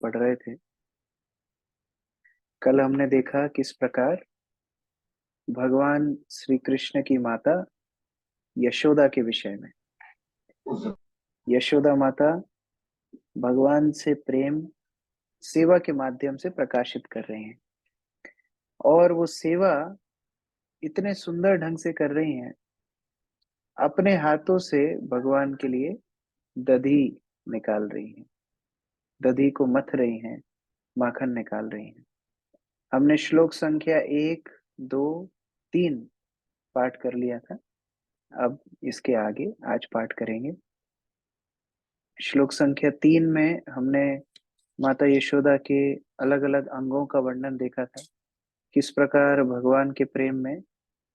पढ़ रहे थे। कल हमने देखा किस प्रकार भगवान श्री कृष्ण की माता यशोदा के विषय में, यशोदा माता भगवान से प्रेम सेवा के माध्यम से प्रकाशित कर रहे हैं और वो सेवा इतने सुंदर ढंग से कर रही हैं। अपने हाथों से भगवान के लिए दधी निकाल रही हैं, दधी को मथ रही हैं, माखन निकाल रही हैं। हमने श्लोक संख्या 1, 2, 3 पाठ कर लिया था। अब इसके आगे आज पाठ करेंगे। श्लोक संख्या 3 में हमने माता यशोदा के अलग अलग अंगों का वर्णन देखा था, किस प्रकार भगवान के प्रेम में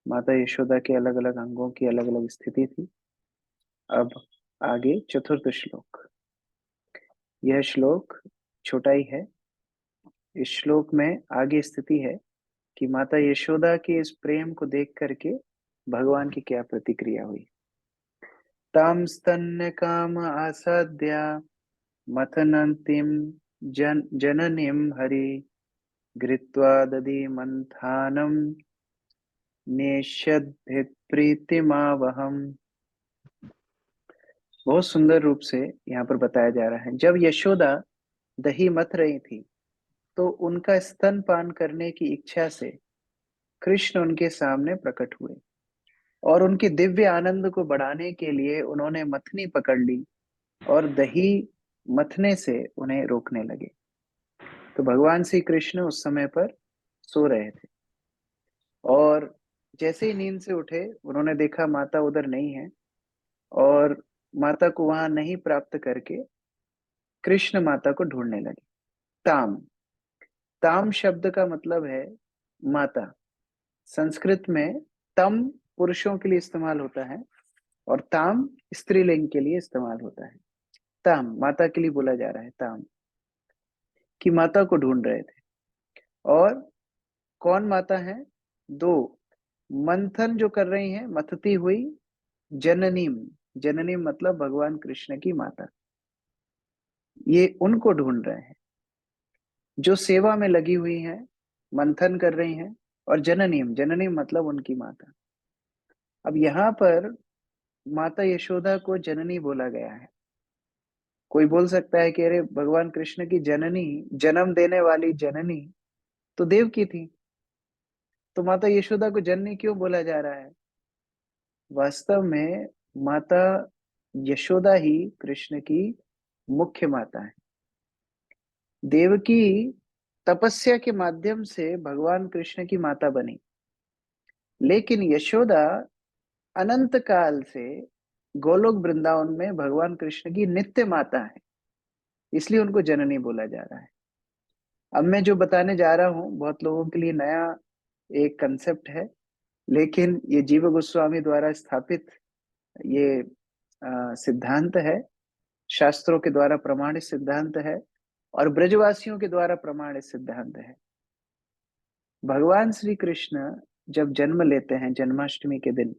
माता यशोदा के अलग अलग अंगों की अलग अलग स्थिति थी। अब आगे चतुर्थ श्लोक। यह श्लोक छोटा ही है। इस श्लोक में आगे स्थिति है कि माता यशोदा के इस प्रेम को देख करके भगवान की क्या प्रतिक्रिया हुई। ताम स्तन्य काम आसाद्या मथनंतिम जननीम हरि घृत्वा दधि मंथानम नेष्यद्भित् प्रीतिमावहम। बहुत सुंदर रूप से यहाँ पर बताया जा रहा है। जब यशोदा दही मथ रही थी तो उनका स्तन पान करने की इच्छा से कृष्ण उनके सामने प्रकट हुए और उनके दिव्य आनंद को बढ़ाने के लिए उन्होंने मथनी पकड़ ली और दही मथने से उन्हें रोकने लगे। तो भगवान श्री कृष्ण उस समय पर सो रहे थे और जैसे ही नींद से उठे उन्होंने देखा माता उधर नहीं है और माता को वहां नहीं प्राप्त करके कृष्ण माता को ढूंढने लगे। ताम, ताम शब्द का मतलब है माता। संस्कृत में तम पुरुषों के लिए इस्तेमाल होता है और ताम स्त्रीलिंग के लिए इस्तेमाल होता है। ताम माता के लिए बोला जा रहा है। ताम कि माता को ढूंढ रहे थे। और कौन माता है? दो मंथन जो कर रही हैं, मथती हुई जननीम, जननीम मतलब भगवान कृष्ण की माता, ये उनको ढूंढ रहे हैं जो सेवा में लगी हुई हैं, मंथन कर रही हैं। और जननीम, जननीम मतलब उनकी माता। अब यहाँ पर माता यशोदा को जननी बोला गया है। कोई बोल सकता है कि अरे भगवान कृष्ण की जननी, जन्म देने वाली जननी तो देव की थी, तो माता यशोदा को जननी क्यों बोला जा रहा है? वास्तव में माता यशोदा ही कृष्ण की मुख्य माता है। देवकी तपस्या के माध्यम से भगवान कृष्ण की माता बनी, लेकिन यशोदा अनंत काल से गोलोक वृंदावन में भगवान कृष्ण की नित्य माता है, इसलिए उनको जननी बोला जा रहा है। अब मैं जो बताने जा रहा हूँ बहुत लोगों के लिए नया एक कंसेप्ट है, लेकिन ये जीव गोस्वामी द्वारा स्थापित ये सिद्धांत है, शास्त्रों के द्वारा प्रमाणित सिद्धांत है और ब्रजवासियों के द्वारा प्रमाणित सिद्धांत है। भगवान श्री कृष्ण जब जन्म लेते हैं जन्माष्टमी के दिन,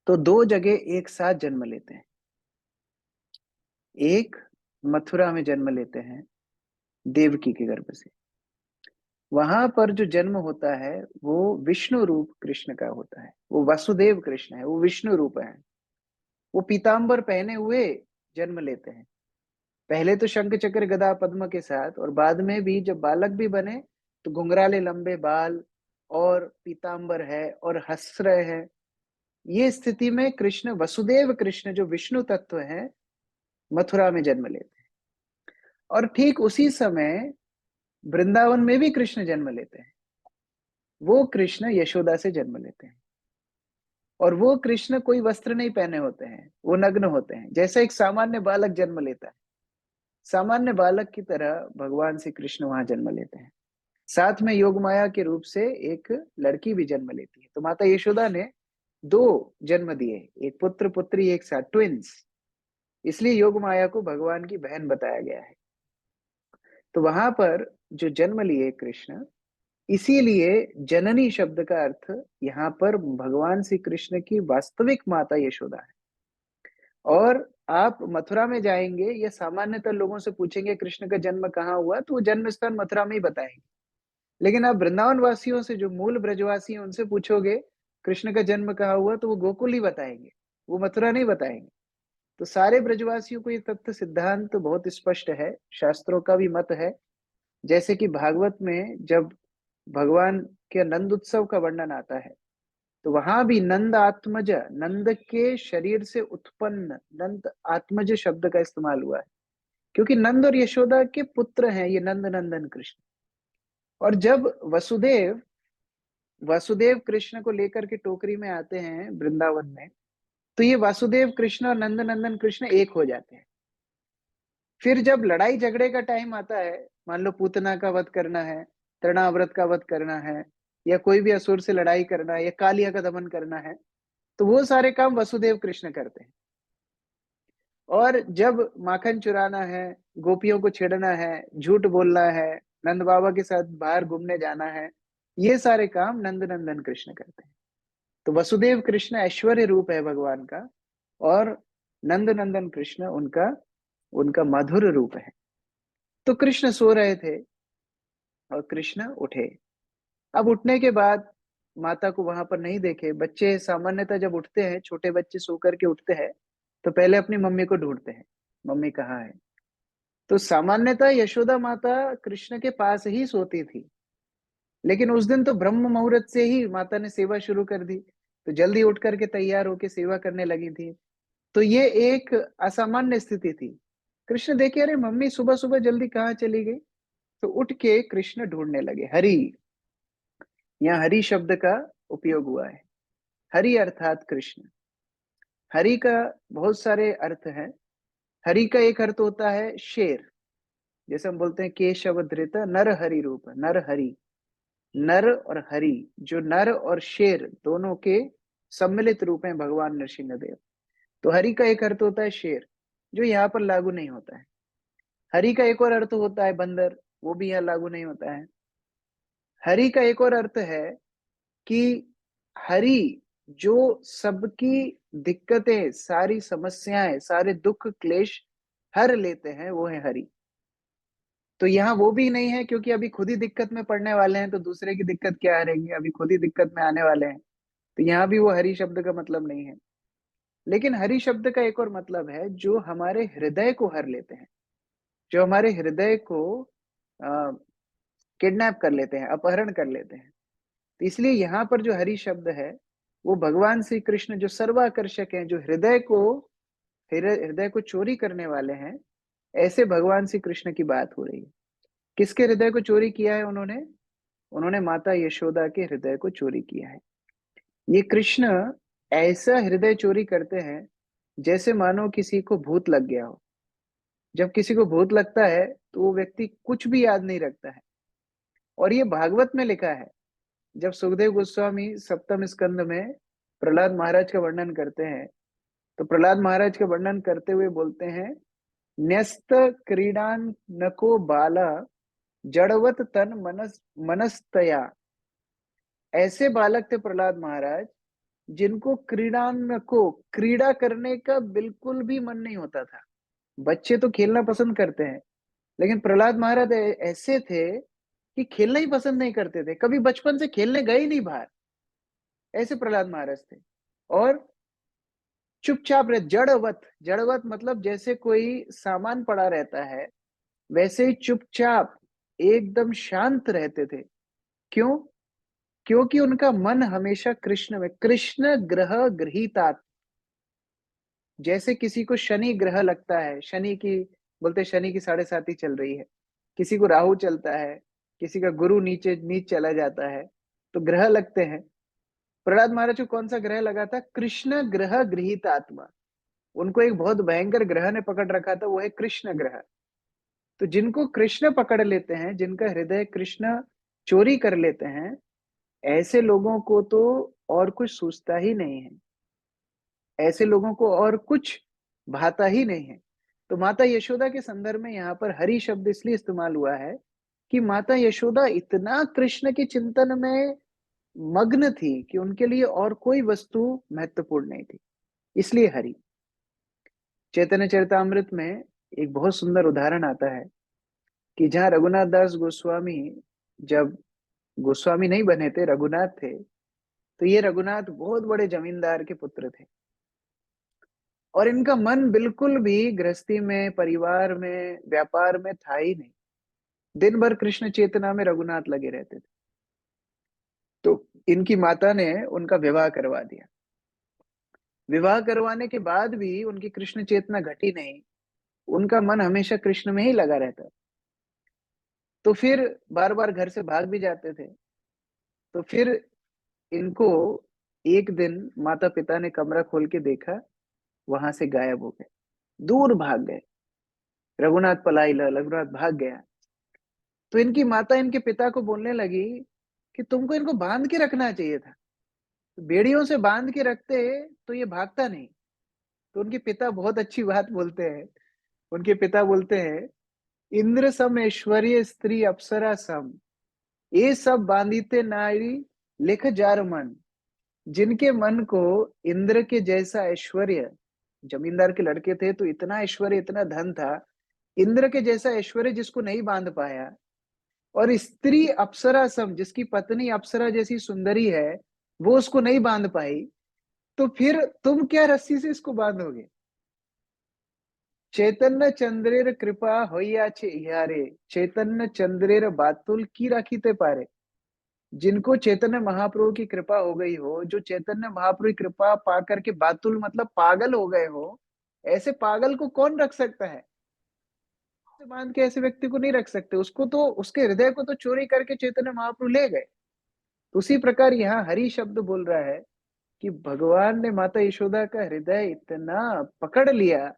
तो दो जगह एक साथ जन्म लेते हैं। एक मथुरा में जन्म लेते हैं देवकी के गर्भ से। वहां पर जो जन्म होता है वो विष्णु रूप कृष्ण का होता है, वो वासुदेव कृष्ण है, वो विष्णु रूप है। वो पीतांबर पहने हुए जन्म लेते हैं। पहले तो शंख चक्र गदा पद्म के साथ, और बाद में भी जब बालक भी बने तो घुंघराले लंबे बाल और पीतांबर है और हंस रहे हैं। ये स्थिति में कृष्ण, वसुदेव कृष्ण जो विष्णु तत्व है, मथुरा में जन्म लेते हैं। और ठीक उसी समय वृंदावन में भी कृष्ण जन्म लेते हैं। वो कृष्ण यशोदा से जन्म लेते हैं और वो कृष्ण कोई वस्त्र नहीं पहने होते हैं, वो नग्न होते हैं, जैसे एक सामान्य बालक जन्म लेता है। सामान्य बालक की तरह भगवान श्री कृष्ण वहां जन्म लेते हैं। साथ में योग माया के रूप से एक लड़की भी जन्म लेती है। तो माता यशोदा ने दो जन्म दिए, एक पुत्र पुत्री एक साथ, ट्विंस। इसलिए योग माया को भगवान की बहन बताया गया है। तो वहां पर जो जन्म लिए कृष्ण, इसीलिए जननी शब्द का अर्थ यहाँ पर भगवान श्री कृष्ण की वास्तविक माता यशोदा है। और आप मथुरा में जाएंगे या सामान्यतः लोगों से पूछेंगे कृष्ण का जन्म कहाँ हुआ, तो वो जन्म स्थान मथुरा में ही बताएंगे। लेकिन आप वृंदावन वासियों से, जो मूल ब्रजवासी हैं, उनसे पूछोगे कृष्ण का जन्म कहाँ हुआ, तो वो गोकुल ही बताएंगे, वो मथुरा नहीं बताएंगे। तो सारे ब्रजवासियों को ये तथ्य सिद्धांत तो बहुत स्पष्ट है, शास्त्रों का भी मत है। जैसे कि भागवत में जब भगवान के नंद उत्सव का वर्णन आता है, तो वहां भी नंद आत्मज, नंद के शरीर से उत्पन्न नंद आत्मज शब्द का इस्तेमाल हुआ है, क्योंकि नंद और यशोदा के पुत्र हैं ये नंद नंदन कृष्ण। और जब वसुदेव वासुदेव कृष्ण को लेकर के टोकरी में आते हैं वृंदावन में, तो ये वासुदेव कृष्ण और नंद नंदन कृष्ण एक हो जाते हैं। फिर जब लड़ाई झगड़े का टाइम आता है, मान लो पूतना का वध करना है, तृणाव्रत का वध करना है, या कोई भी असुर से लड़ाई करना है, या कालिया का दमन करना है, तो वो सारे काम वसुदेव कृष्ण करते हैं। और जब माखन चुराना है, गोपियों को छेड़ना है, झूठ बोलना है, नंद बाबा के साथ बाहर घूमने जाना है, ये सारे काम नंद नंदन कृष्ण करते हैं। तो वसुदेव कृष्ण ऐश्वर्य रूप है भगवान का, और नंद नंदन कृष्ण उनका उनका मधुर रूप है। तो कृष्ण सो रहे थे और कृष्ण उठे। अब उठने के बाद माता को वहां पर नहीं देखे। बच्चे सामान्यतः जब उठते हैं, छोटे बच्चे सो करके उठते हैं, तो पहले अपनी मम्मी को ढूंढते हैं, मम्मी कहाँ है। तो सामान्यतः यशोदा माता कृष्ण के पास ही सोती थी, लेकिन उस दिन तो ब्रह्म मुहूर्त से ही माता ने सेवा शुरू कर दी, तो जल्दी उठ करके तैयार होके सेवा करने लगी थी। तो ये एक असामान्य स्थिति थी। कृष्ण देखे, अरे मम्मी सुबह सुबह जल्दी कहाँ चली गई। तो उठ के कृष्ण ढूंढने लगे। हरि, यहाँ हरि शब्द का उपयोग हुआ है। हरि अर्थात कृष्ण। हरि का बहुत सारे अर्थ हैं। हरि का एक अर्थ होता है शेर, जैसे हम बोलते हैं केशव धृत नर हरि रूप, नर हरि। नर और हरि, जो नर और शेर दोनों के सम्मिलित रूप हैं भगवान नरसिंहदेव। तो हरि का एक अर्थ होता है शेर, जो यहाँ पर लागू नहीं होता है। हरि का एक और अर्थ होता है बंदर, वो भी यहाँ लागू नहीं होता है। हरि का एक और अर्थ है कि हरि जो सबकी दिक्कतें, सारी समस्याएं, सारे दुख क्लेश हर लेते हैं, वो है हरि। तो यहाँ वो भी नहीं है, क्योंकि अभी खुद ही दिक्कत में पड़ने वाले हैं, तो दूसरे की दिक्कत क्या हरेंगे, अभी खुद ही दिक्कत में आने वाले हैं। तो यहाँ भी वो हरि शब्द का मतलब नहीं है। लेकिन हरि शब्द का एक और मतलब है, जो हमारे हृदय को हर लेते हैं, जो हमारे हृदय को किडनैप कर लेते हैं, अपहरण कर लेते हैं। तो इसलिए यहाँ पर जो हरि शब्द है, वो भगवान श्री कृष्ण जो सर्वाकर्षक हैं, जो हृदय को चोरी करने वाले हैं, ऐसे भगवान श्री कृष्ण की बात हो रही है। किसके हृदय को चोरी किया है उन्होंने? उन्होंने माता यशोदा के हृदय को चोरी किया है। ये कृष्ण ऐसा हृदय चोरी करते हैं, जैसे मानो किसी को भूत लग गया हो। जब किसी को भूत लगता है, तो वो व्यक्ति कुछ भी याद नहीं रखता है। और ये भागवत में लिखा है। जब सुखदेव गोस्वामी सप्तम स्कंद में प्रहलाद महाराज का वर्णन करते हैं, तो प्रहलाद महाराज का वर्णन करते हुए बोलते हैं, न्यस्त क्रीडान नको बाला जड़वत तन मनस्तया। ऐसे बालक थे प्रहलाद महाराज, जिनको क्रीडान को, क्रीड़ा करने का बिल्कुल भी मन नहीं होता था। बच्चे तो खेलना पसंद करते हैं, लेकिन प्रहलाद महाराज ऐसे थे कि खेलना ही पसंद नहीं करते थे, कभी बचपन से खेलने गए ही नहीं बाहर। ऐसे प्रहलाद महाराज थे। और चुपचाप रहे, जड़वत, जड़वत मतलब जैसे कोई सामान पड़ा रहता है, वैसे ही चुपचाप एकदम शांत रहते थे। क्यों? क्योंकि उनका मन हमेशा कृष्ण में, कृष्ण ग्रह गृहीतात। जैसे किसी को शनि ग्रह लगता है, शनि की, बोलते शनि की 7.5 चल रही है, किसी को राहु चलता है, किसी का गुरु नीचे नीच चला जाता है, तो ग्रह लगते हैं। प्रहलाद महाराज को कौन सा ग्रह लगा था? कृष्ण ग्रह गृहीत आत्मा। उनको एक बहुत भयंकर ग्रह ने पकड़ रखा था, वो है कृष्ण ग्रह। तो जिनको कृष्ण पकड़ लेते हैं, जिनका हृदय कृष्ण चोरी कर लेते हैं, ऐसे लोगों को तो और कुछ सूझता ही नहीं है, ऐसे लोगों को और कुछ भाता ही नहीं है। तो माता यशोदा के संदर्भ में यहाँ पर हरि शब्द इसलिए इस्तेमाल हुआ है कि माता यशोदा इतना कृष्ण के चिंतन में मग्न थी कि उनके लिए और कोई वस्तु महत्वपूर्ण नहीं थी, इसलिए हरि। चैतन्य चरितामृत में एक बहुत सुंदर उदाहरण आता है कि जहाँ रघुनाथ दास गोस्वामी जब गोस्वामी नहीं बने थे, रघुनाथ थे, तो ये रघुनाथ बहुत बड़े जमींदार के पुत्र थे और इनका मन बिल्कुल भी गृहस्थी में, परिवार में, व्यापार में था ही नहीं। दिन भर कृष्ण चेतना में रघुनाथ लगे रहते थे। तो इनकी माता ने उनका विवाह करवा दिया। विवाह करवाने के बाद भी उनकी कृष्ण चेतना घटी नहीं, उनका मन हमेशा कृष्ण में ही लगा रहता। तो फिर बार बार घर से भाग भी जाते थे। तो फिर इनको एक दिन माता पिता ने कमरा खोल के देखा, वहां से गायब हो गए, दूर भाग गए। रघुनाथ पलायला, रघुनाथ भाग गया। तो इनकी माता इनके पिता को बोलने लगी कि तुमको इनको बांध के रखना चाहिए था, बेड़ियों से बांध के रखते तो ये भागता नहीं। तो उनके पिता बहुत अच्छी बात बोलते हैं। उनके पिता बोलते हैं, इंद्र सम ऐश्वर्य स्त्री अप्सरा सम, ये सब बांधिते नारी लिख जार मन। जिनके मन को इंद्र के जैसा ऐश्वर्य, जमींदार के लड़के थे तो इतना ऐश्वर्य, इतना धन था, इंद्र के जैसा ऐश्वर्य जिसको नहीं बांध पाया, और स्त्री अप्सरा सम, जिसकी पत्नी अप्सरा जैसी सुंदरी है, वो उसको नहीं बांध पाई, तो फिर तुम क्या रस्सी से इसको बांधोगे। चैतन्य चंद्रेर कृपा होइया छे यारे, चैतन्य चंद्रेर बातुल की राखीते पारे। जिनको चैतन्य महाप्रभु की कृपा हो गई हो, जो चैतन्य महाप्रभु की कृपा पा करके बातुल मतलब पागल हो गए हो, ऐसे पागल को कौन रख सकता है। से बांध के ऐसे व्यक्ति को नहीं रख सकते, उसको तो, उसके हृदय को तो चोरी करके चैतन्य महाप्रभु ले गए। तो उसी प्रकार यहाँ हरि शब्द बोल रहा है कि भगवान ने माता यशोदा का हृदय इतना पकड़ लिया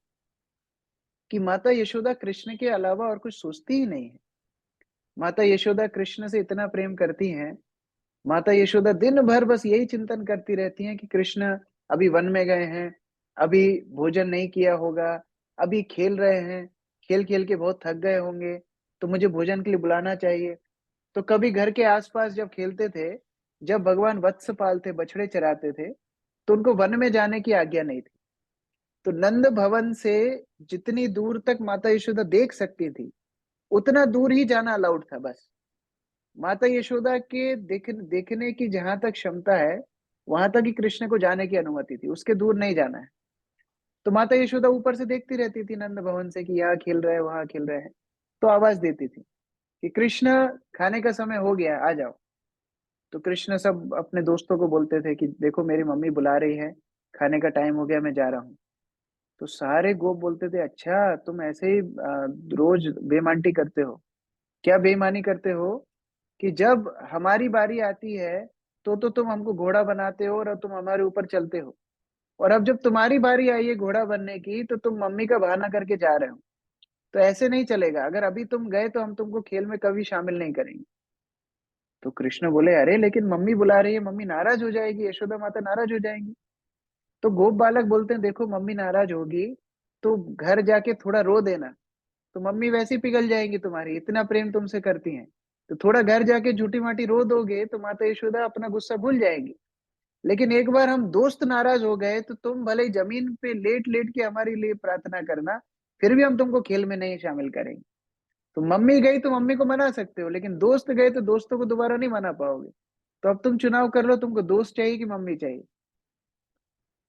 कि माता यशोदा कृष्ण के अलावा और कुछ सोचती ही नहीं है। माता यशोदा कृष्ण से इतना प्रेम करती हैं। माता यशोदा दिन भर बस यही चिंतन करती रहती हैं कि कृष्ण अभी वन में गए हैं, अभी भोजन नहीं किया होगा, अभी खेल रहे हैं, खेल खेल के बहुत थक गए होंगे, तो मुझे भोजन के लिए बुलाना चाहिए। तो कभी घर के आसपास जब खेलते थे, जब भगवान वत्स पालते, बछड़े चराते थे, तो उनको वन में जाने की आज्ञा नहीं थी। तो नंद भवन से जितनी दूर तक माता यशोदा देख सकती थी, उतना दूर ही जाना अलाउड था बस। माता यशोदा के देखने की जहां तक क्षमता है, वहां तक ही कृष्ण को जाने की अनुमति थी, उसके दूर नहीं जाना है। तो माता यशोदा ऊपर से देखती रहती थी नंद भवन से कि यहाँ खेल रहे हैं, वहां खेल रहे हैं। तो आवाज देती थी कि कृष्ण, खाने का समय हो गया, आ जाओ। तो कृष्ण सब अपने दोस्तों को बोलते थे कि देखो मेरी मम्मी बुला रही है, खाने का टाइम हो गया, मैं जा रहा हूँ। तो सारे गोप बोलते थे, अच्छा तुम ऐसे ही रोज बेईमानी करते हो। क्या बेईमानी करते हो कि जब हमारी बारी आती है तो तुम हमको घोड़ा बनाते हो और तुम हमारे ऊपर चलते हो, और अब जब तुम्हारी बारी आई है घोड़ा बनने की, तो तुम मम्मी का बहाना करके जा रहे हो। तो ऐसे नहीं चलेगा, अगर अभी तुम गए तो हम तुमको खेल में कभी शामिल नहीं करेंगे। तो कृष्ण बोले, अरे लेकिन मम्मी बुला रही है, मम्मी नाराज हो जाएगी, यशोदा माता नाराज हो जाएंगी। तो गोप बालक बोलते हैं, देखो मम्मी नाराज होगी तो घर जाके थोड़ा रो देना, तो मम्मी वैसे ही पिघल जाएंगी, तुम्हारी इतना प्रेम तुमसे करती हैं। तो थोड़ा घर जाके झूठी माटी रो दोगे तो माता यशोदा अपना गुस्सा भूल जाएंगी। लेकिन एक बार हम दोस्त नाराज हो गए तो तुम भले ही जमीन पे लेट लेट के हमारे लिए प्रार्थना करना, फिर भी हम तुमको खेल में नहीं शामिल करेंगे। तो मम्मी गई तो मम्मी को मना सकते हो, लेकिन दोस्त गए तो दोस्तों को दोबारा नहीं मना पाओगे। तो अब तुम चुनाव कर लो, तुमको दोस्त चाहिए कि मम्मी चाहिए।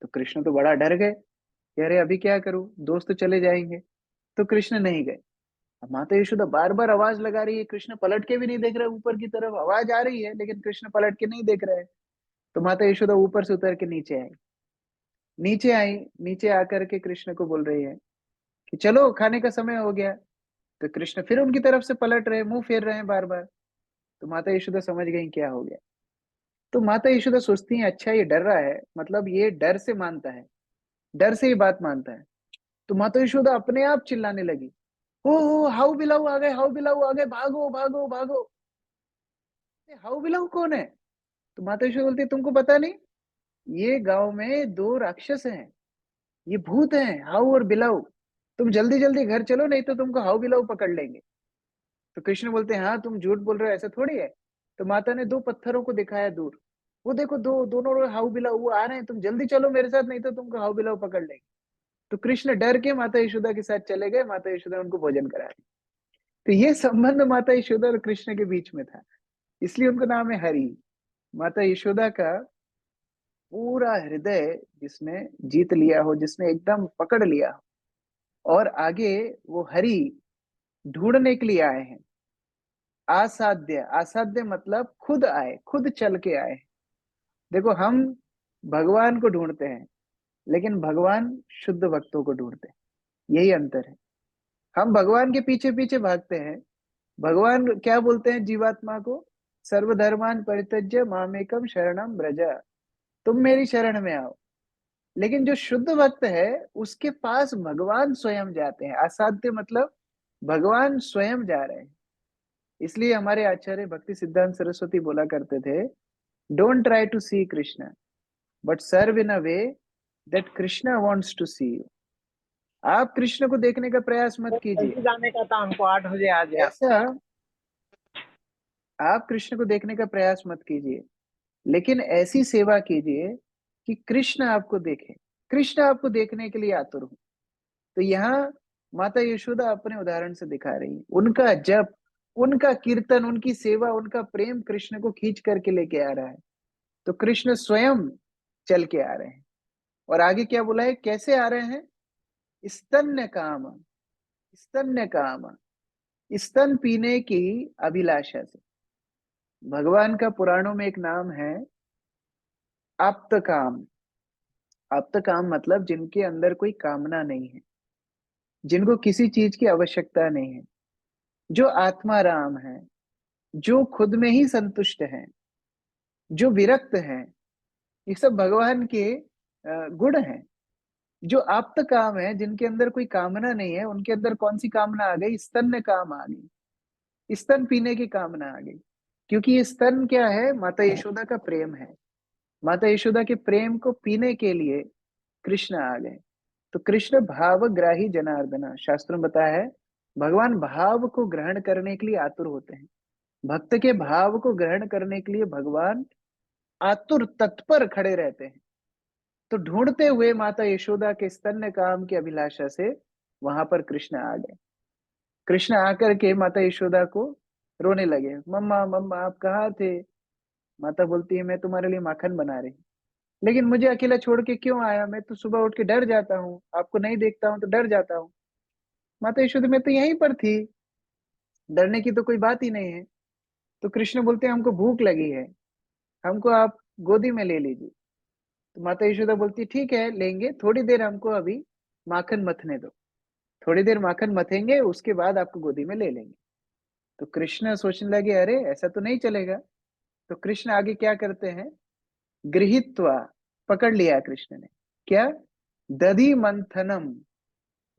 तो कृष्ण तो बड़ा डर गए कि अरे अभी क्या करूं, दोस्त तो चले जाएंगे। तो कृष्ण नहीं गए। अब माता यशोदा बार बार आवाज लगा रही है, कृष्ण पलट के भी नहीं देख रहे, ऊपर की तरफ आवाज आ रही है लेकिन कृष्ण पलट के नहीं देख रहे हैं। तो माता यशोदा ऊपर से उतर के नीचे आई। नीचे आई, नीचे आकर के कृष्ण को बोल रही है कि चलो खाने का समय हो गया। तो कृष्ण फिर उनकी तरफ से पलट रहे, मुंह फेर रहे हैं बार बार। तो माता यशोदा समझ गई क्या हो गया। तो माता यशोदा सोचती है, अच्छा ये डर रहा है, मतलब ये डर से मानता है, डर से ही बात मानता है। तो माता यशोदा अपने आप चिल्लाने लगी, हो हाउ बिलाऊ आ गए, हाउ बिलाऊ आ गए, भागो भागो भागो। हाउ बिलाऊ कौन है। तो माता यशोदा बोलती है, तुमको पता नहीं, ये गांव में दो राक्षस हैं, ये भूत हैं, हाउ और बिलाऊ। तुम जल्दी जल्दी घर चलो, नहीं तो तुमको हाउ बिलाऊ पकड़ लेंगे। तो कृष्ण बोलते हैं, हाँ तुम झूठ बोल रहे हो, ऐसा थोड़ी है। तो माता ने दो पत्थरों को दिखाया दूर, वो देखो दो, दोनों हाउ बिलाऊ वो आ रहे हैं, तुम जल्दी चलो मेरे साथ, नहीं तो तुमको हाउ बिलाऊ पकड़ लेंगे। तो कृष्ण डर के माता यशोदा के साथ चले गए, माता यशोदा उनको भोजन करा दी। तो ये संबंध माता यशोदा और कृष्ण के बीच में था, इसलिए उनका नाम है हरि। माता यशोदा का पूरा हृदय जिसने जीत लिया हो, जिसने एकदम पकड़ लिया हो, और आगे वो हरि ढूंढने के लिए आए हैं। असाध्य, असाध्य मतलब खुद आए, खुद चल के आए। देखो हम भगवान को ढूंढते हैं, लेकिन भगवान शुद्ध भक्तों को ढूंढते हैं, यही अंतर है। हम भगवान के पीछे पीछे भागते हैं। भगवान क्या बोलते हैं जीवात्मा को? सर्वधर्मान परित्यज्य मामेकम शरणम व्रज, तुम मेरी शरण में आओ। लेकिन जो शुद्ध भक्त है उसके पास भगवान स्वयं जाते हैं। असाध्य मतलब भगवान स्वयं जा रहे हैं। इसलिए हमारे आचार्य भक्ति सिद्धांत सरस्वती बोला करते थे, don't try to see Krishna but serve in a way that Krishna wants to see you. आप कृष्ण को देखने का प्रयास मत तो कीजिए जल्दी जाने का था हमको, 8 बजे आ गया। ऐसा, आप कृष्ण को देखने का प्रयास मत कीजिए, लेकिन ऐसी सेवा कीजिए कि कृष्ण आपको देखे, कृष्ण आपको देखने के लिए आतुर हो। तो यहाँ माता यशोदा अपने उदाहरण से दिखा रही है, उनका जप, उनका कीर्तन, उनकी सेवा, उनका प्रेम कृष्ण को खींच करके लेके आ रहा है। तो कृष्ण स्वयं चल के आ रहे हैं। और आगे क्या बोला है, कैसे आ रहे हैं? स्तन्य काम, स्तन्य काम, स्तन पीने की अभिलाषा से। भगवान का पुराणों में एक नाम है आप्त काम। आप्त काम मतलब जिनके अंदर कोई कामना नहीं है, जिनको किसी चीज की आवश्यकता नहीं है, जो आत्मा राम है, जो खुद में ही संतुष्ट है, जो विरक्त है। ये सब भगवान के गुण हैं। जो आप्त काम है, जिनके अंदर कोई कामना नहीं है, उनके अंदर कौन सी कामना आ गई? स्तन्य काम आ गई, स्तन पीने की कामना आ गई। क्योंकि ये स्तन क्या है? माता यशोदा का प्रेम है। माता यशोदा के प्रेम को पीने के लिए कृष्ण आ गए। तो कृष्ण भावग्राही जनार्दना, शास्त्रों में बताया है, भगवान भाव को ग्रहण करने के लिए आतुर होते हैं। भक्त के भाव को ग्रहण करने के लिए भगवान आतुर, तत्पर खड़े रहते हैं। तो ढूंढते हुए माता यशोदा के स्तन्य काम की अभिलाषा से वहां पर कृष्ण आ गए। कृष्ण आकर के माता यशोदा को रोने लगे, मम्मा मम्मा आप कहाँ थे? माता बोलती है, मैं तुम्हारे लिए माखन बना रही, लेकिन मुझे अकेला छोड़ के क्यों आया? मैं तो सुबह उठ के डर जाता हूँ, आपको नहीं देखता हूँ तो डर जाता हूँ। माता यशोदा, मैं तो यहीं पर थी, डरने की तो कोई बात ही नहीं है। तो कृष्ण बोलते हैं, हमको भूख लगी है, हमको आप गोदी में ले लीजिए। तो माता यशोदा बोलती है, ठीक है लेंगे, थोड़ी देर हमको अभी माखन मथने दो, थोड़ी देर माखन मथेंगे, उसके बाद आपको गोदी में ले लेंगे। तो कृष्ण सोचने लगे, अरे ऐसा तो नहीं चलेगा। तो कृष्ण आगे क्या करते हैं, गृहीत्वा, पकड़ लिया कृष्ण ने, क्या? दधि मंथनम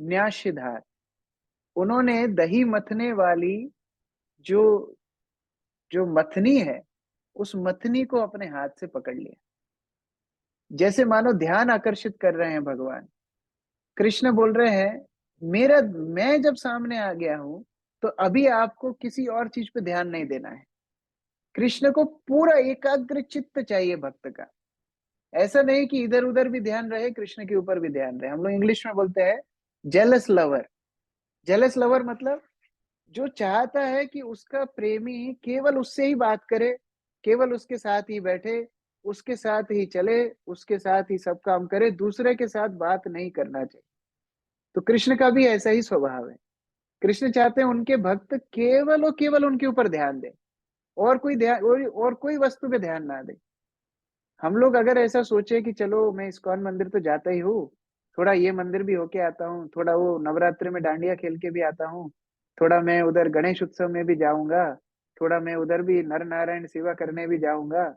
न्यासिधार, उन्होंने दही मथने वाली जो जो मथनी है, उस मथनी को अपने हाथ से पकड़ लिया, जैसे मानो ध्यान आकर्षित कर रहे हैं भगवान। कृष्ण बोल रहे हैं, मेरा, मैं जब सामने आ गया हूं तो अभी आपको किसी और चीज पे ध्यान नहीं देना है। कृष्ण को पूरा एकाग्र चित्त चाहिए भक्त का। ऐसा नहीं कि इधर उधर भी ध्यान रहे, कृष्ण के ऊपर भी ध्यान रहे। हम लोग इंग्लिश में बोलते हैं जेलस लवर। जेलस लवर मतलब जो चाहता है कि उसका प्रेमी केवल उससे ही बात करे, केवल उसके साथ ही बैठे, उसके साथ ही चले, उसके साथ ही सब काम करे, दूसरे के साथ बात नहीं करना चाहिए। तो कृष्ण का भी ऐसा ही स्वभाव है। कृष्ण चाहते हैं उनके भक्त केवल और केवल उनके ऊपर ध्यान दें, और कोई ध्यान और कोई वस्तु पे ध्यान ना दे। हम लोग अगर ऐसा सोचे कि चलो मैं इस्कॉन मंदिर तो जाता ही हूँ, थोड़ा ये मंदिर भी होके आता हूँ, थोड़ा वो नवरात्रि में डांडिया खेल के भी आता हूँ, थोड़ा मैं उधर गणेश उत्सव में भी जाऊंगा, थोड़ा मैं उधर भी नर नारायण सेवा करने भी जाऊंगा,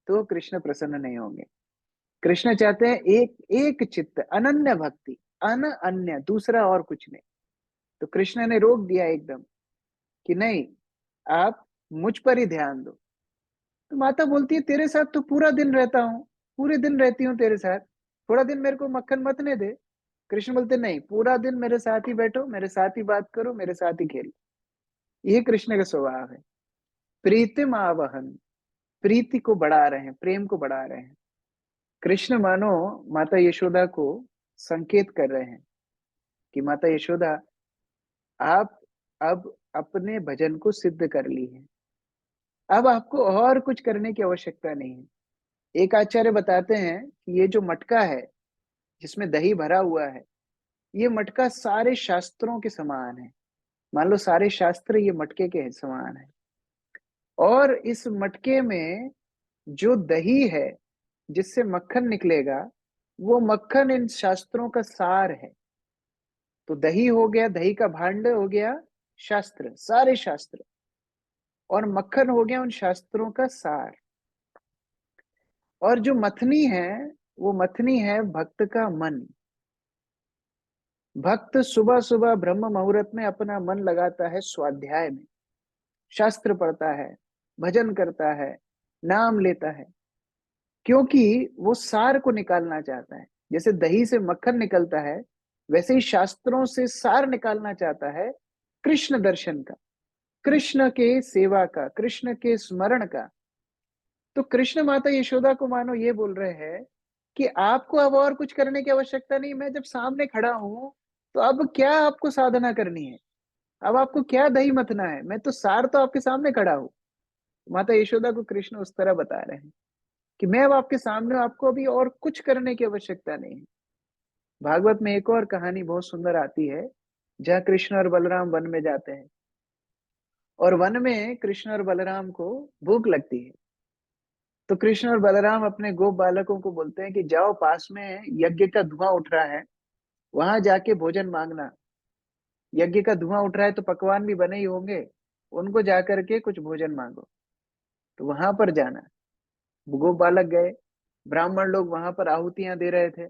तो कृष्ण प्रसन्न नहीं होंगे। कृष्ण चाहते हैं एक एक चित्त, अनन्य भक्ति, अन्य दूसरा और कुछ नहीं। तो कृष्ण ने रोक दिया एकदम कि नहीं, आप मुझ पर ही ध्यान दो। तो माता बोलती है, तेरे साथ तो पूरा दिन रहता हूँ, पूरे दिन रहती हूँ तेरे साथ, थोड़ा दिन मेरे को मक्खन मतने दे। कृष्ण बोलते, नहीं, पूरा दिन मेरे साथ ही बैठो, मेरे साथ ही बात करो, मेरे साथ ही खेलो। ये कृष्ण का स्वभाव है। प्रीतिम आवहन, प्रीति को बढ़ा रहे हैं, प्रेम को बढ़ा रहे हैं। कृष्ण मानो माता यशोदा को संकेत कर रहे हैं कि माता यशोदा, आप अब अपने भजन को सिद्ध कर ली है, अब आपको और कुछ करने की आवश्यकता नहीं है। एक आचार्य बताते हैं कि ये जो मटका है जिसमें दही भरा हुआ है, ये मटका सारे शास्त्रों के समान है। मान लो सारे शास्त्र ये मटके के समान है, और इस मटके में जो दही है जिससे मक्खन निकलेगा, वो मक्खन इन शास्त्रों का सार है। तो दही हो गया, दही का भांड हो गया शास्त्र, सारे शास्त्र, और मक्खन हो गया उन शास्त्रों का सार। और जो मथनी है, वो मथनी है भक्त का मन। भक्त सुबह सुबह ब्रह्म मुहूर्त में अपना मन लगाता है स्वाध्याय में, शास्त्र पढ़ता है, भजन करता है, नाम लेता है, क्योंकि वो सार को निकालना चाहता है। जैसे दही से मक्खन निकलता है, वैसे ही शास्त्रों से सार निकालना चाहता है, कृष्ण दर्शन का, कृष्ण के सेवा का, कृष्ण के स्मरण का। तो कृष्ण माता यशोदा को मानो ये बोल रहे हैं कि आपको अब और कुछ करने की आवश्यकता नहीं, मैं जब सामने खड़ा हूं तो अब क्या आपको साधना करनी है, अब आपको क्या दही मथना है, मैं तो सार तो आपके सामने खड़ा हूं। माता यशोदा को कृष्ण उस तरह बता रहे हैं कि मैं अब आपके सामने हूं, आपको अभी और कुछ करने की आवश्यकता नहीं है। भागवत में एक और कहानी बहुत सुंदर आती है, जहाँ कृष्ण और बलराम वन में जाते हैं, और वन में कृष्ण और बलराम को भूख लगती है। तो कृष्ण और बलराम अपने गोप बालकों को बोलते हैं कि जाओ, पास में यज्ञ का धुआं उठ रहा है, वहां जाके भोजन मांगना। यज्ञ का धुआं उठ रहा है तो पकवान भी बने ही होंगे, उनको जाकर के कुछ भोजन मांगो। तो वहां पर जाना, गोप बालक गए। ब्राह्मण लोग वहां पर आहुतियां दे रहे थे।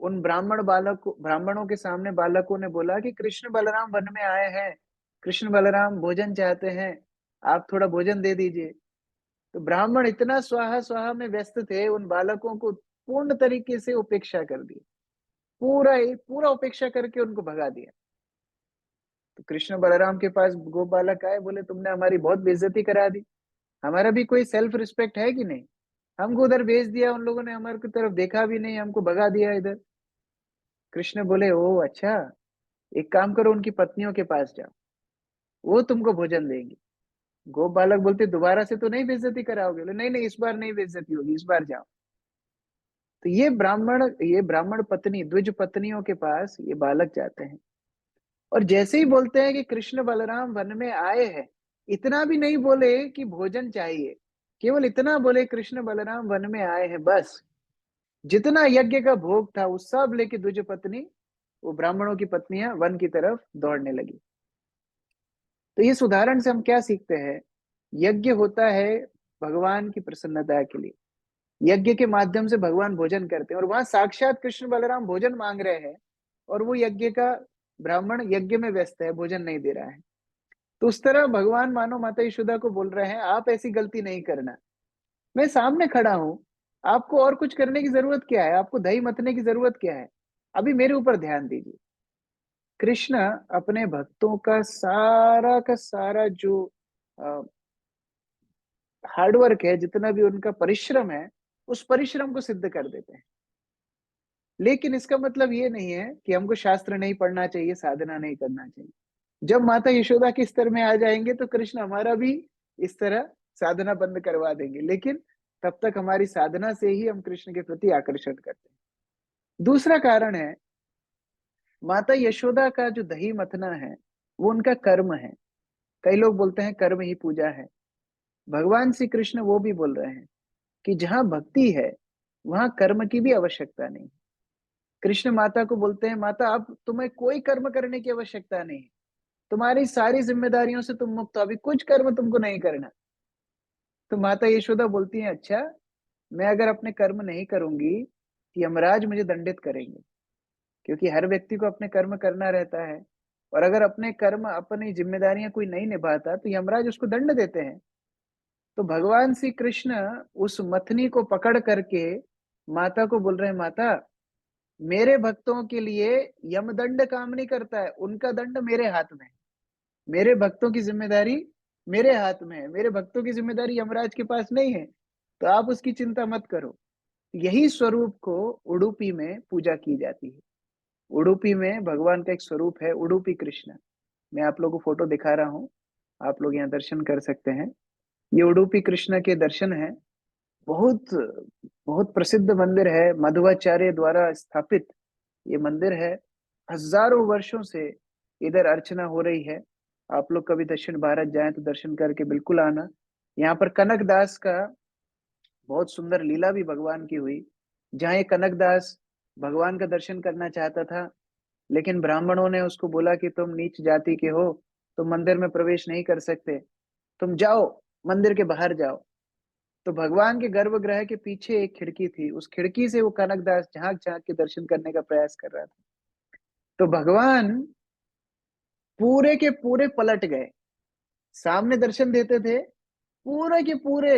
उन ब्राह्मणों के सामने बालकों ने बोला कि कृष्ण बलराम वन में आए हैं, कृष्ण बलराम भोजन चाहते हैं, आप थोड़ा भोजन दे दीजिए। तो ब्राह्मण इतना स्वाहा स्वाहा में व्यस्त थे, उन बालकों को पूर्ण तरीके से उपेक्षा कर दी, पूरा पूरा उपेक्षा करके उनको भगा दिया। तो कृष्ण बलराम के पास गो बालक आए, बोले तुमने हमारी बहुत बेइज्जती करा दी, हमारा भी कोई सेल्फ रिस्पेक्ट है कि नहीं, हमको उधर भेज दिया, उन लोगों ने हमारे की तरफ देखा भी नहीं, हमको भगा दिया इधर। कृष्ण बोले ओ अच्छा, एक काम करो, उनकी पत्नियों के पास जाओ, वो तुमको भोजन देंगी। गोप बालक बोलते दोबारा से तो नहीं बेइज्जती कराओगे? बोले नहीं नहीं, इस बार नहीं बेइज्जती होगी, इस बार जाओ। तो ये ब्राह्मण पत्नी, द्विज पत्नियों के पास ये बालक जाते हैं, और जैसे ही बोलते हैं कि कृष्ण बलराम वन में आए हैं, इतना भी नहीं बोले कि भोजन चाहिए, केवल इतना बोले कृष्ण बलराम वन में आए हैं, बस। जितना यज्ञ का भोग था वो सब लेके द्विज पत्नी, वो ब्राह्मणों की पत्नियां वन की तरफ दौड़ने लगी। तो इस उदाहरण से हम क्या सीखते हैं? यज्ञ होता है भगवान की प्रसन्नता के लिए, यज्ञ के माध्यम से भगवान भोजन करते हैं, और वहां साक्षात कृष्ण बलराम भोजन मांग रहे हैं, और वो यज्ञ का ब्राह्मण यज्ञ में व्यस्त है, भोजन नहीं दे रहा है। तो उस तरह भगवान मानो माता यशोदा को बोल रहे हैं, आप ऐसी गलती नहीं करना, मैं सामने खड़ा हूं, आपको और कुछ करने की जरूरत क्या है, आपको दही मथने की जरूरत क्या है, अभी मेरे ऊपर ध्यान दीजिए। कृष्ण अपने भक्तों का सारा जो हार्डवर्क है, जितना भी उनका परिश्रम है, उस परिश्रम को सिद्ध कर देते हैं। लेकिन इसका मतलब ये नहीं है कि हमको शास्त्र नहीं पढ़ना चाहिए, साधना नहीं करना चाहिए। जब माता यशोदा के स्तर में आ जाएंगे तो कृष्ण हमारा भी इस तरह साधना बंद करवा देंगे, लेकिन तब तक हमारी साधना से ही हम कृष्ण के प्रति आकर्षण करते हैं। दूसरा कारण है, माता यशोदा का जो दही मथना है वो उनका कर्म है। कई लोग बोलते हैं कर्म ही पूजा है। भगवान श्री कृष्ण वो भी बोल रहे हैं कि जहां भक्ति है वहां कर्म की भी आवश्यकता नहीं। कृष्ण माता को बोलते हैं, माता अब तुम्हें कोई कर्म करने की आवश्यकता नहीं, तुम्हारी सारी जिम्मेदारियों से तुम मुक्त हो, अभी कुछ कर्म तुमको नहीं करना। तो माता यशोदा बोलती है, अच्छा, मैं अगर अपने कर्म नहीं करूंगी तो यमराज मुझे दंडित करेंगे, क्योंकि हर व्यक्ति को अपने कर्म करना रहता है, और अगर अपने कर्म, अपनी जिम्मेदारियां कोई नहीं निभाता तो यमराज उसको दंड देते हैं। तो भगवान श्री कृष्ण उस मथनी को पकड़ करके माता को बोल रहे हैं, माता, मेरे भक्तों के लिए यमदंड काम नहीं करता है, उनका दंड मेरे हाथ में है, मेरे भक्तों की जिम्मेदारी मेरे हाथ में है, मेरे भक्तों की जिम्मेदारी यमराज के पास नहीं है, तो आप उसकी चिंता मत करो। यही स्वरूप को उडुपी में पूजा की जाती है। उडुपी में भगवान का एक स्वरूप है, उडुपी कृष्ण। मैं आप लोगों को फोटो दिखा रहा हूँ, आप लोग यहाँ दर्शन कर सकते हैं। ये उडुपी कृष्ण के दर्शन है। बहुत बहुत प्रसिद्ध मंदिर है, मध्वाचार्य द्वारा स्थापित ये मंदिर है। हजारों वर्षों से इधर अर्चना हो रही है। आप लोग कभी दक्षिण भारत जाएं तो दर्शन करके बिल्कुल आना। यहाँ पर कनक दास का बहुत सुंदर लीला भी भगवान की हुई, जहाँ ये कनक दास भगवान का दर्शन करना चाहता था, लेकिन ब्राह्मणों ने उसको बोला कि तुम नीच जाति के हो, तुम मंदिर में प्रवेश नहीं कर सकते, तुम जाओ, मंदिर के बाहर जाओ। तो भगवान के गर्भगृह के पीछे एक खिड़की थी, उस खिड़की से वो कनकदास झांक झांक के दर्शन करने का प्रयास कर रहा था। तो भगवान पूरे के पूरे पलट गए, सामने दर्शन देते थे, पूरे के पूरे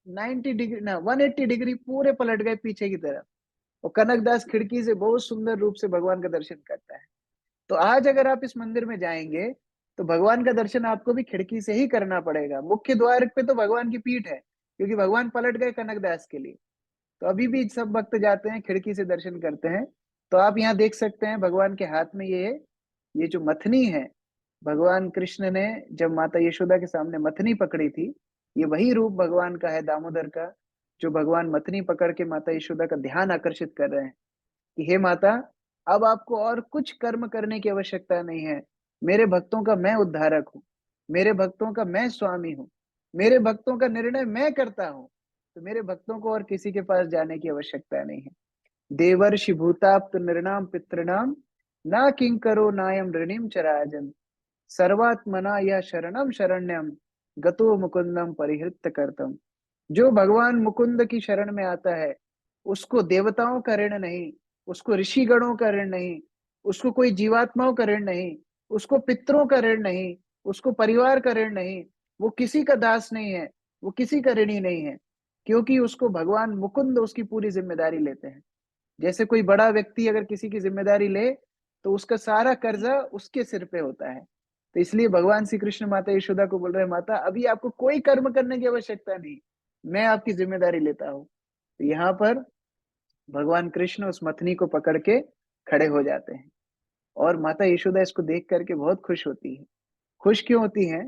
90 डिग्री ना 180 डिग्री पूरे पलट गए पीछे की तरफ। और कनकदास खिड़की से बहुत सुंदर रूप से भगवान का दर्शन करता है। तो आज अगर आप इस मंदिर में जाएंगे तो भगवान का दर्शन आपको भी खिड़की से ही करना पड़ेगा। मुख्य द्वार पे तो भगवान की पीठ है, क्योंकि भगवान पलट गए कनकदास के लिए। तो अभी भी सब भक्त जाते हैं, खिड़की से दर्शन करते हैं। तो आप यहाँ देख सकते हैं भगवान के हाथ में ये जो मथनी है, भगवान कृष्ण ने जब माता यशोदा के सामने मथनी पकड़ी थी, ये वही रूप भगवान का है दामोदर का, जो भगवान मथनी पकड़ के माता यशोदा का ध्यान आकर्षित कर रहे हैं कि हे माता, अब आपको और कुछ कर्म करने की आवश्यकता नहीं है। मेरे भक्तों का मैं उद्धारक हूँ, मेरे भक्तों का मैं स्वामी हूँ, मेरे भक्तों का निर्णय मैं करता हूँ। तो मेरे भक्तों को और किसी के पास जाने की आवश्यकता नहीं है। देवर्षि भूताप्त नृणाम पितृणाम ना किंकरो नायम ऋणिम चराजन सर्वात्मना या शरणम शरण्यम गतो मुकुंदम परिहृत करतम। जो भगवान मुकुंद की शरण में आता है, उसको देवताओं का ऋण नहीं, उसको ऋषि गणों का ऋण नहीं, उसको कोई जीवात्माओं का ऋण नहीं, उसको पितरों का ऋण नहीं, उसको परिवार का ऋण नहीं। वो किसी का दास नहीं है, वो किसी का ऋणी नहीं है, क्योंकि उसको भगवान मुकुंद उसकी पूरी जिम्मेदारी लेते हैं। जैसे कोई बड़ा व्यक्ति अगर किसी की जिम्मेदारी ले, तो उसका सारा कर्जा उसके सिर पे होता है। तो इसलिए भगवान श्री कृष्ण माता यशोदा को बोल रहे हैं, माता अभी आपको कोई कर्म करने की आवश्यकता नहीं, मैं आपकी जिम्मेदारी लेता हूँ। तो यहाँ पर भगवान कृष्ण उस मथनी को पकड़ के खड़े हो जाते हैं, और माता यशोदा इसको देख करके बहुत खुश होती है। खुश क्यों होती है?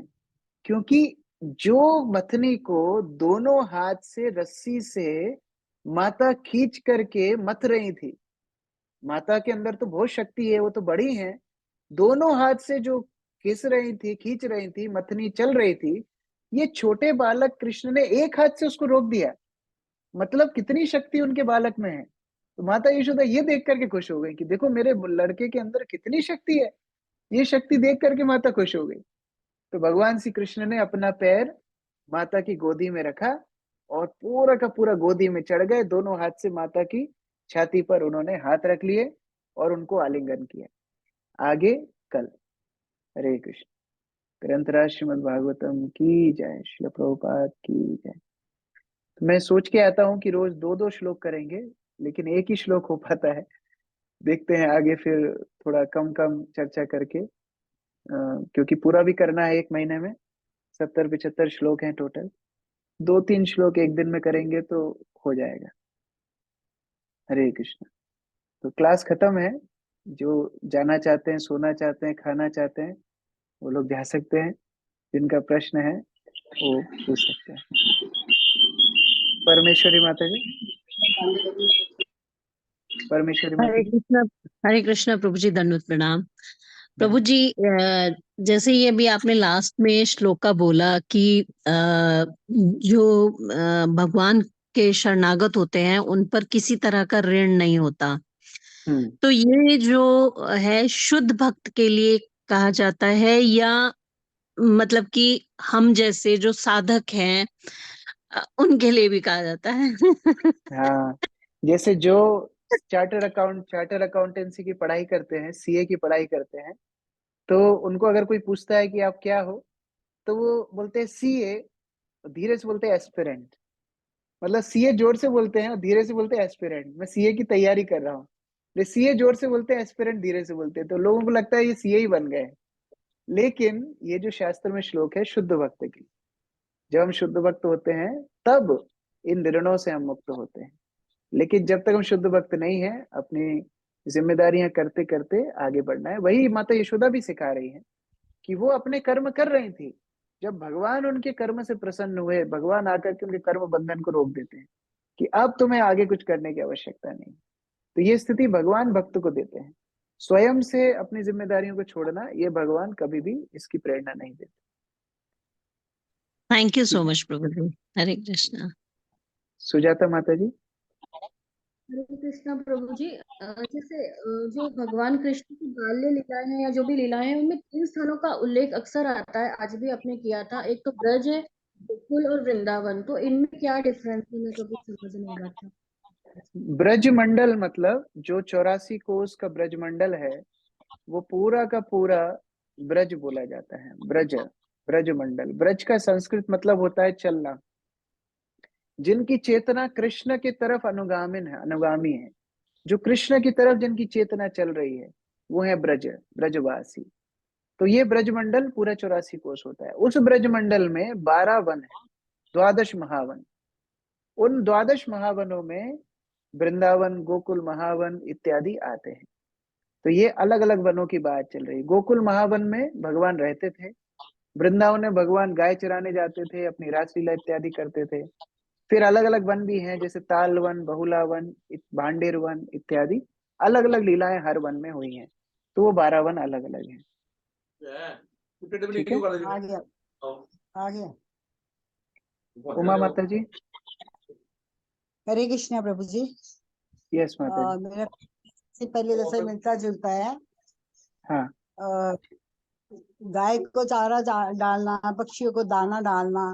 क्योंकि जो मथनी को दोनों हाथ से रस्सी से माता खींच करके मथ रही थी, माता के अंदर तो बहुत शक्ति है, वो तो बड़ी है, दोनों हाथ से जो खींच रही थी, खींच रही थी, मथनी चल रही थी, ये छोटे बालक कृष्ण ने एक हाथ से उसको रोक दिया। मतलब कितनी शक्ति उनके बालक में है। तो माता यशोदा ये देख करके खुश हो गई कि देखो मेरे लड़के के अंदर कितनी शक्ति है। ये शक्ति देख करके माता खुश हो गई। तो भगवान श्री कृष्ण ने अपना पैर माता की गोदी में रखा, और पूरा का पूरा गोदी में चढ़ गए, दोनों हाथ से माता की छाती पर उन्होंने हाथ रख लिए और उनको आलिंगन किया। आगे कल। हरे कृष्ण। ग्रंथराज श्रीमद् भागवतम की जय, श्रील प्रभुपाद की जय। तो मैं सोच के आता हूँ कि रोज दो दो श्लोक करेंगे, लेकिन एक ही श्लोक हो पाता है। देखते हैं आगे फिर थोड़ा कम कम चर्चा करके, क्योंकि पूरा भी करना है एक महीने में। 70-75 श्लोक हैं टोटल, 2-3 श्लोक एक दिन में करेंगे तो हो जाएगा। हरे कृष्ण। तो क्लास खत्म है। जो जाना चाहते हैं, सोना चाहते हैं, खाना चाहते हैं, वो लोग जा सकते हैं। जिनका प्रश्न है वो पूछ सकते हैं। परमेश्वरी माता जी। परमेश्वरी माता हरे जी। कृष्ण। हरे कृष्ण प्रभु जी, दंडवत प्रणाम। प्रभु धन्यवाद। जी, जैसे ये भी आपने लास्ट में श्लोक का बोला कि जो भगवान के शरणागत होते हैं उन पर किसी तरह का ऋण नहीं होता, हम्म। तो ये जो है शुद्ध भक्त के लिए कहा जाता है, या मतलब कि हम जैसे जो साधक हैं उनके लिए भी कहा जाता है? हाँ, जैसे जो चार्टर अकाउंटेंसी की पढ़ाई करते हैं, सीए की पढ़ाई करते हैं, तो उनको अगर कोई पूछता है कि आप क्या हो, तो वो बोलते हैं सीए, धीरे से बोलते हैं एस्पिरेंट। मतलब सीए जोर से बोलते हैं और धीरे से बोलते हैं एस्पिरेंट, मैं सीए की तैयारी कर रहा हूँ। सीए जोर से बोलते हैं, एस्पिरेंट धीरे से बोलते हैं, तो लोगों को लगता है ये सीए ही बन गए हैं। लेकिन ये जो शास्त्र में श्लोक है शुद्ध भक्त की, जब हम शुद्ध भक्त होते हैं तब इन ऋणों से हम मुक्त होते हैं। लेकिन जब तक हम शुद्ध भक्त नहीं है, अपनी जिम्मेदारियां करते करते आगे बढ़ना है। वही माता यशोदा भी सिखा रही है कि वो अपने कर्म कर रही थी, जब भगवान उनके कर्म से प्रसन्न हुए, भगवान आकर के उनके कर्म बंधन को रोक देते हैं कि अब तुम्हें आगे कुछ करने की आवश्यकता नहीं। तो ये स्थिति भगवान भक्त को देते हैं। स्वयं से अपनी जिम्मेदारियों को छोड़ना, ये भगवान कभी भी इसकी प्रेरणा नहीं देते। थैंक यू सो मच प्रभु जी। हरे कृष्णा। सुजाता माता जी। हरे कृष्णा प्रभु जी। जैसे जो भगवान कृष्ण की बाल्य लीलाएं हैं या जो भी लीलाएं हैं, उनमें 3 स्थानों का उल्लेख अक्सर आता है, आज भी आपने किया था। एक तो ब्रज है, गोकुल और वृंदावन। तो इनमें क्या डिफरेंस है, मैं कभी समझ नहीं आ रहा था। ब्रज मंडल मतलब जो 84 कोस का ब्रज मंडल है, वो पूरा का पूरा ब्रज बोला जाता है। ब्रज, ब्रज मंडल। ब्रज का संस्कृत मतलब होता है चलना। जिनकी चेतना कृष्ण की तरफ अनुगामी है, जो कृष्ण की तरफ जिनकी चेतना चल रही है, वो है ब्रज, ब्रजवासी। तो ये ब्रज मंडल पूरा 84 कोस होता है। उस ब्रज मंडल में 12 वन है, 12 महावन। उन 12 महावनों में वृंदावन, गोकुल महावन इत्यादि आते हैं। तो ये अलग अलग वनों की बात चल रही है। गोकुल महावन में भगवान रहते थे, वृंदावन में भगवान गाय चराने जाते थे, अपनी रासलीला इत्यादि करते थे। फिर अलग अलग वन भी हैं, जैसे ताल वन, बहुला वन, भांडेर वन इत्यादि। अलग अलग लीलाएं हर वन में हुई हैं, तो वो 12 वन अलग अलग हैं। ठीक है, आ गया आ गया। उमा माता जी। हरे कृष्णा प्रभु जी। यस माता जी। मेरा से पहले जैसे मिलता जुलता है। हाँ। गाय को चारा डालना, पक्षियों को दाना डालना,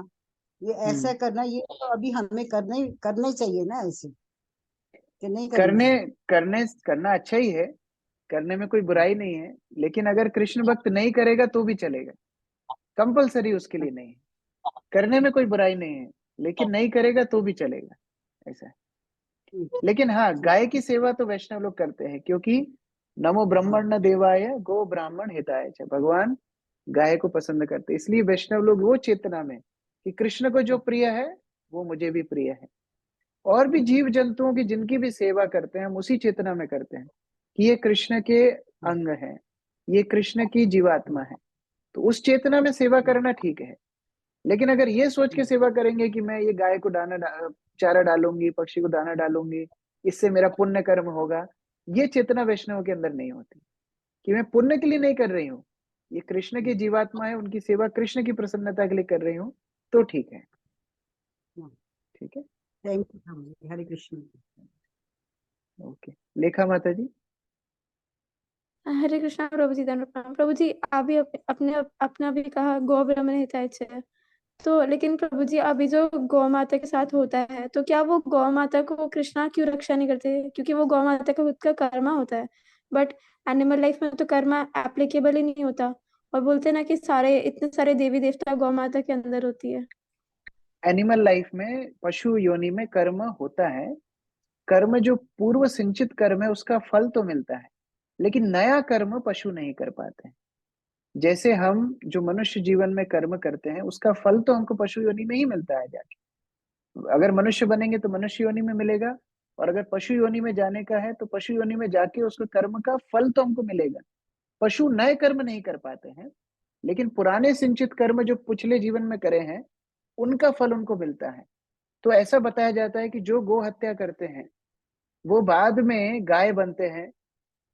ये ऐसा करना, ये तो अभी हमें करने चाहिए ना, ऐसे कि नहीं करना अच्छा ही है, करने में कोई बुराई नहीं है। लेकिन अगर कृष्ण भक्त नहीं करेगा तो भी चलेगा, कंपलसरी उसके लिए नहीं है। करने में कोई बुराई नहीं है, लेकिन नहीं करेगा तो भी चलेगा, ऐसा है। लेकिन हाँ, गाय की सेवा तो वैष्णव लोग करते हैं, क्योंकि नमो ब्रह्मण्य देवाय गो ब्राह्मण हिताय च, भगवान गाय को पसंद करते, इसलिए वैष्णव लोग वो चेतना में कि कृष्ण को जो प्रिय है वो मुझे भी प्रिय है। और भी जीव जंतुओं की जिनकी भी सेवा करते हैं, हम उसी चेतना में करते हैं कि ये कृष्ण के अंग है, ये कृष्ण की जीवात्मा है। तो उस चेतना में सेवा करना ठीक है। लेकिन अगर ये सोच के सेवा करेंगे कि मैं ये गाय को चारा डालूंगी, पक्षी को दाना डालूंगी, इससे मेरा पुण्य कर्म होगा, ये चेतना वैष्णव के अंदर नहीं होती कि मैं पुण्य के लिए नहीं कर रही हूँ, ये कृष्ण की जीवात्मा है, उनकी सेवा कृष्ण की प्रसन्नता के लिए कर रही हूँ, तो ठीक है। ठीक है, thank you. Hare Krishna. Okay. लेखा माता जी। हरे कृष्णा प्रभु जी। धन्यवाद प्रणाम प्रभु जी। आप भी अपने अपना भी कहा गौ ब्राह्मण हिताय च, तो लेकिन प्रभु जी अभी जो गौ माता के साथ होता है, तो क्या वो गौ माता को कृष्णा क्यों रक्षा नहीं करते? क्योंकि वो गौ माता का खुद का कर्मा होता है, बट एनिमल लाइफ में तो कर्मा एप्लीकेबल ही नहीं होता। और बोलते हैं ना कि इतने सारे देवी देवता गौ माता के अंदर होती है। एनिमल लाइफ में, पशु योनि में कर्म होता है। कर्म जो पूर्व सिंचित कर्म है उसका फल तो मिलता है, लेकिन नया कर्म पशु नहीं कर पाते हैं। जैसे हम जो मनुष्य जीवन में कर्म करते हैं, उसका फल तो हमको पशु योनि में ही मिलता है जाके। अगर मनुष्य बनेंगे तो मनुष्य योनि में मिलेगा, और अगर पशु योनि में जाने का है तो पशु योनि में जाके उसके कर्म का फल तो हमको मिलेगा। पशु नए कर्म नहीं कर पाते हैं, लेकिन पुराने सिंचित कर्म जो पिछले जीवन में करे हैं, उनका फल उनको मिलता है। तो ऐसा बताया जाता है कि जो गो हत्या करते हैं वो बाद में गाय बनते हैं,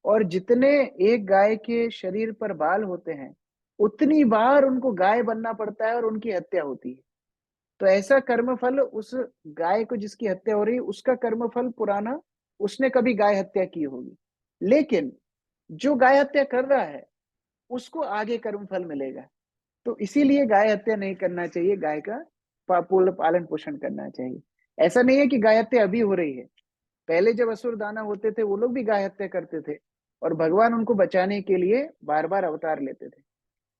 और जितने एक गाय के शरीर पर बाल होते हैं, उतनी बार उनको गाय बनना पड़ता है और उनकी हत्या होती है। तो ऐसा कर्मफल उस गाय को जिसकी हत्या हो रही है, उसका कर्मफल पुराना, उसने कभी गाय हत्या की होगी। लेकिन जो गाय हत्या कर रहा है उसको आगे कर्मफल मिलेगा। तो इसीलिए गाय हत्या नहीं करना चाहिए, गाय का पालन पोषण करना चाहिए। ऐसा नहीं है कि गाय हत्या अभी हो रही है, पहले जब असुर दाना होते थे वो लोग भी गाय हत्या करते थे, और भगवान उनको बचाने के लिए बार बार अवतार लेते थे।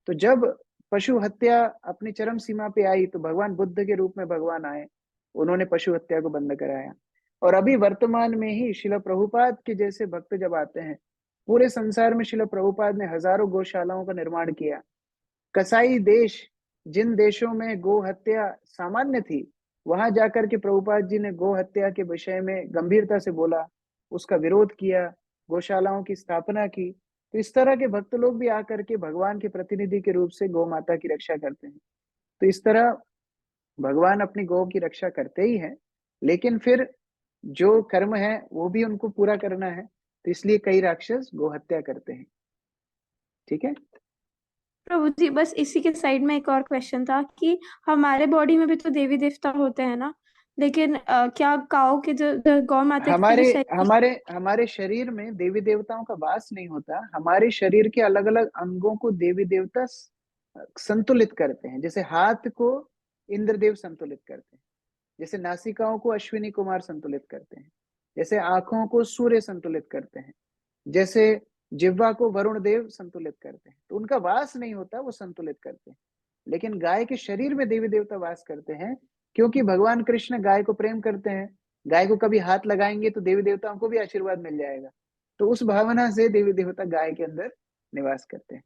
तो जब पशु हत्या अपनी चरम सीमा पे आई, तो भगवान बुद्ध के रूप में भगवान आए, उन्होंने पशु हत्या को बंद कराया। और अभी वर्तमान में ही शिला प्रभुपाद के जैसे भक्त जब आते हैं, पूरे संसार में शिला प्रभुपाद ने हजारों गौशालाओं का निर्माण किया। कसाई देश, जिन देशों में गो हत्या सामान्य थी, वहां जाकर के प्रभुपाद जी ने गौ हत्या के विषय में गंभीरता से बोला, उसका विरोध किया, गौशालाओं की स्थापना की। तो इस तरह के भक्त लोग भी आकर के भगवान के प्रतिनिधि के रूप से गौ माता की रक्षा करते हैं। तो इस तरह भगवान अपनी गौ की रक्षा करते ही हैं, लेकिन फिर जो कर्म है वो भी उनको पूरा करना है, तो इसलिए कई राक्षस गौ हत्या करते हैं। ठीक है। प्रभु जी, बस इसी के साइड में एक और क्वेश्चन था कि हमारे बॉडी में भी तो देवी देवता होते हैं ना, लेकिन क्या काऊ के जो गौ माता के हमारे जो शरीर हमारे हमारे शरीर में देवी देवताओं का वास नहीं होता। हमारे शरीर के अलग अलग अंगों को देवी देवता संतुलित करते हैं। जैसे हाथ को इंद्रदेव संतुलित करते हैं, जैसे नासिकाओं को अश्विनी कुमार संतुलित करते हैं, जैसे आंखों को सूर्य संतुलित करते हैं, जैसे जिह्वा को वरुण देव संतुलित करते हैं। तो उनका वास नहीं होता, वो संतुलित करते हैं। लेकिन गाय के शरीर में देवी देवता वास करते हैं, क्योंकि भगवान कृष्ण गाय को प्रेम करते हैं। गाय को कभी हाथ लगाएंगे तो देवी देवताओं को भी आशीर्वाद मिल जाएगा। तो उस भावना से देवी देवता गाय के अंदर निवास करते हैं।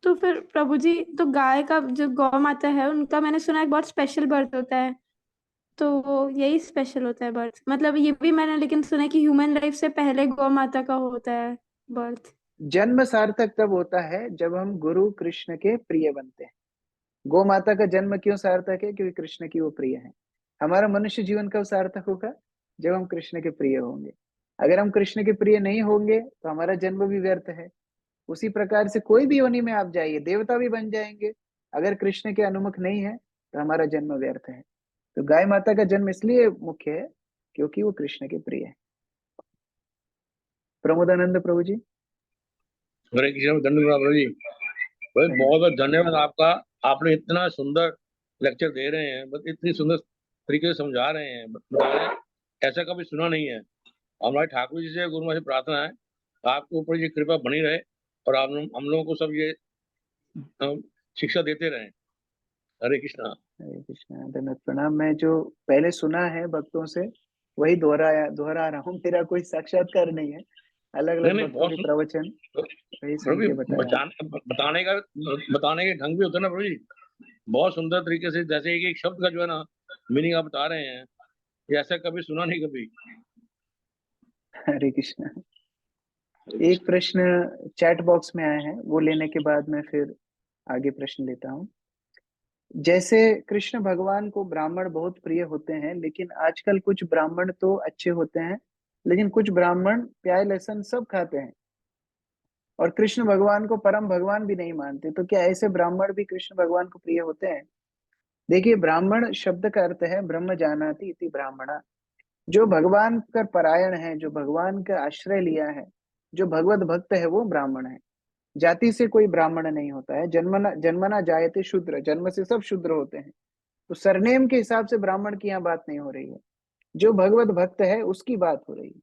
तो फिर प्रभु जी, तो गाय का जो गौ माता है उनका मैंने सुना है बहुत स्पेशल बर्थ होता है, तो यही स्पेशल होता है बर्थ? मतलब ये भी मैंने लेकिन सुना है कि ह्यूमन लाइफ से पहले गौ माता का होता है बर्थ। जन्म सार्थक तब होता है जब हम गुरु कृष्ण के प्रिय बनते हैं। गौ माता का जन्म क्यों सार्थक है? क्योंकि कृष्ण की वो प्रिय है। हमारा मनुष्य जीवन कब सार्थक होगा? जब हम कृष्ण के प्रिय होंगे। अगर हम कृष्ण के प्रिय नहीं होंगे तो हमारा जन्म भी व्यर्थ है। उसी प्रकार से कोई भी योनि में आप जाइए, देवता भी बन जाएंगे, अगर कृष्ण के अनुमुख नहीं है तो हमारा जन्म व्यर्थ है। तो गाय माता का जन्म इसलिए मुख्य है क्योंकि वो कृष्ण के प्रिय है। प्रमोदानंद प्रभु जी। हरे कृष्ण, धन्यवाद प्रभु जी। भाई बहुत बहुत धन्यवाद आपका। आपने इतना सुंदर लेक्चर दे रहे हैं, बस इतनी सुंदर तरीके से समझा रहे हैं, बता रहे हैं, ऐसा कभी सुना नहीं है। हमारे ठाकुर जी से, गुरु माँ से प्रार्थना है आपके ऊपर ये कृपा बनी रहे और आप हम लोगों को सब ये शिक्षा देते रहे। हरे कृष्णा। हरे कृष्णा, धन्यवाद, प्रणाम। मैं जो पहले सुना है भक्तों से वही दोहरा रहा हूँ। मेरा कोई साक्षात्कार नहीं है, अलग नहीं अलग नहीं, भक्तों बहुत के प्रवचन वही सुन प्रभु जी, के बताया। बताने के ढंग भी होता है ना प्रभु जी, बहुत सुंदर तरीके से। जैसे एक शब्द का जो है ना मीनिंग आप बता रहे हैं, ये ऐसा कभी सुना नहीं कभी। हरे कृष्णा। एक प्रश्न चैट बॉक्स में आया है, वो लेने के बाद मैं फिर आगे प्रश्न लेता हूँ। जैसे कृष्ण भगवान को ब्राह्मण बहुत प्रिय होते हैं, लेकिन आजकल कुछ ब्राह्मण तो अच्छे होते हैं, लेकिन कुछ ब्राह्मण प्याज लहसुन सब खाते हैं और कृष्ण भगवान को परम भगवान भी नहीं मानते। तो क्या ऐसे ब्राह्मण भी कृष्ण भगवान को प्रिय होते हैं? देखिए, ब्राह्मण शब्द का अर्थ है ब्रह्म जानाति इति ब्राह्मणा। जो भगवान का परायण है, जो भगवान का आश्रय लिया है, जो भगवत भक्त है, वो ब्राह्मण है। जाति से कोई ब्राह्मण नहीं होता है। जन्मना जन्मना जायते शूद्र, जन्म से सब शूद्र होते हैं। तो सरनेम के हिसाब से ब्राह्मण की यहाँ बात नहीं हो रही है। जो भगवत भक्त है उसकी बात हो रही है,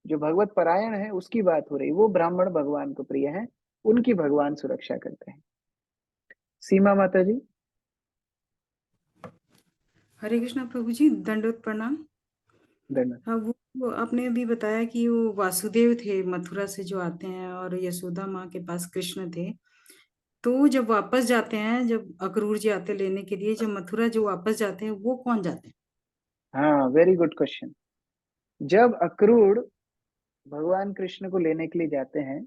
जो भगवत परायण है उसकी बात हो रही है। वो ब्राह्मण भगवान को प्रिय है, उनकी भगवान सुरक्षा करते हैं। सीमा माता जी। हरे कृष्णा प्रभु जी, दंडवत प्रणाम। धन्यवाद। हाँ, वो आपने अभी बताया कि वो वासुदेव थे मथुरा से जो आते हैं और यशोदा माँ के पास कृष्ण थे। तो जब वापस जाते हैं, जब अक्रूर जी आते लेने के लिए, जब मथुरा जो वापस जाते हैं, वो कौन जाते हैं? हाँ, वेरी गुड क्वेश्चन। जब अक्रूर भगवान कृष्ण को लेने के लिए जाते हैं,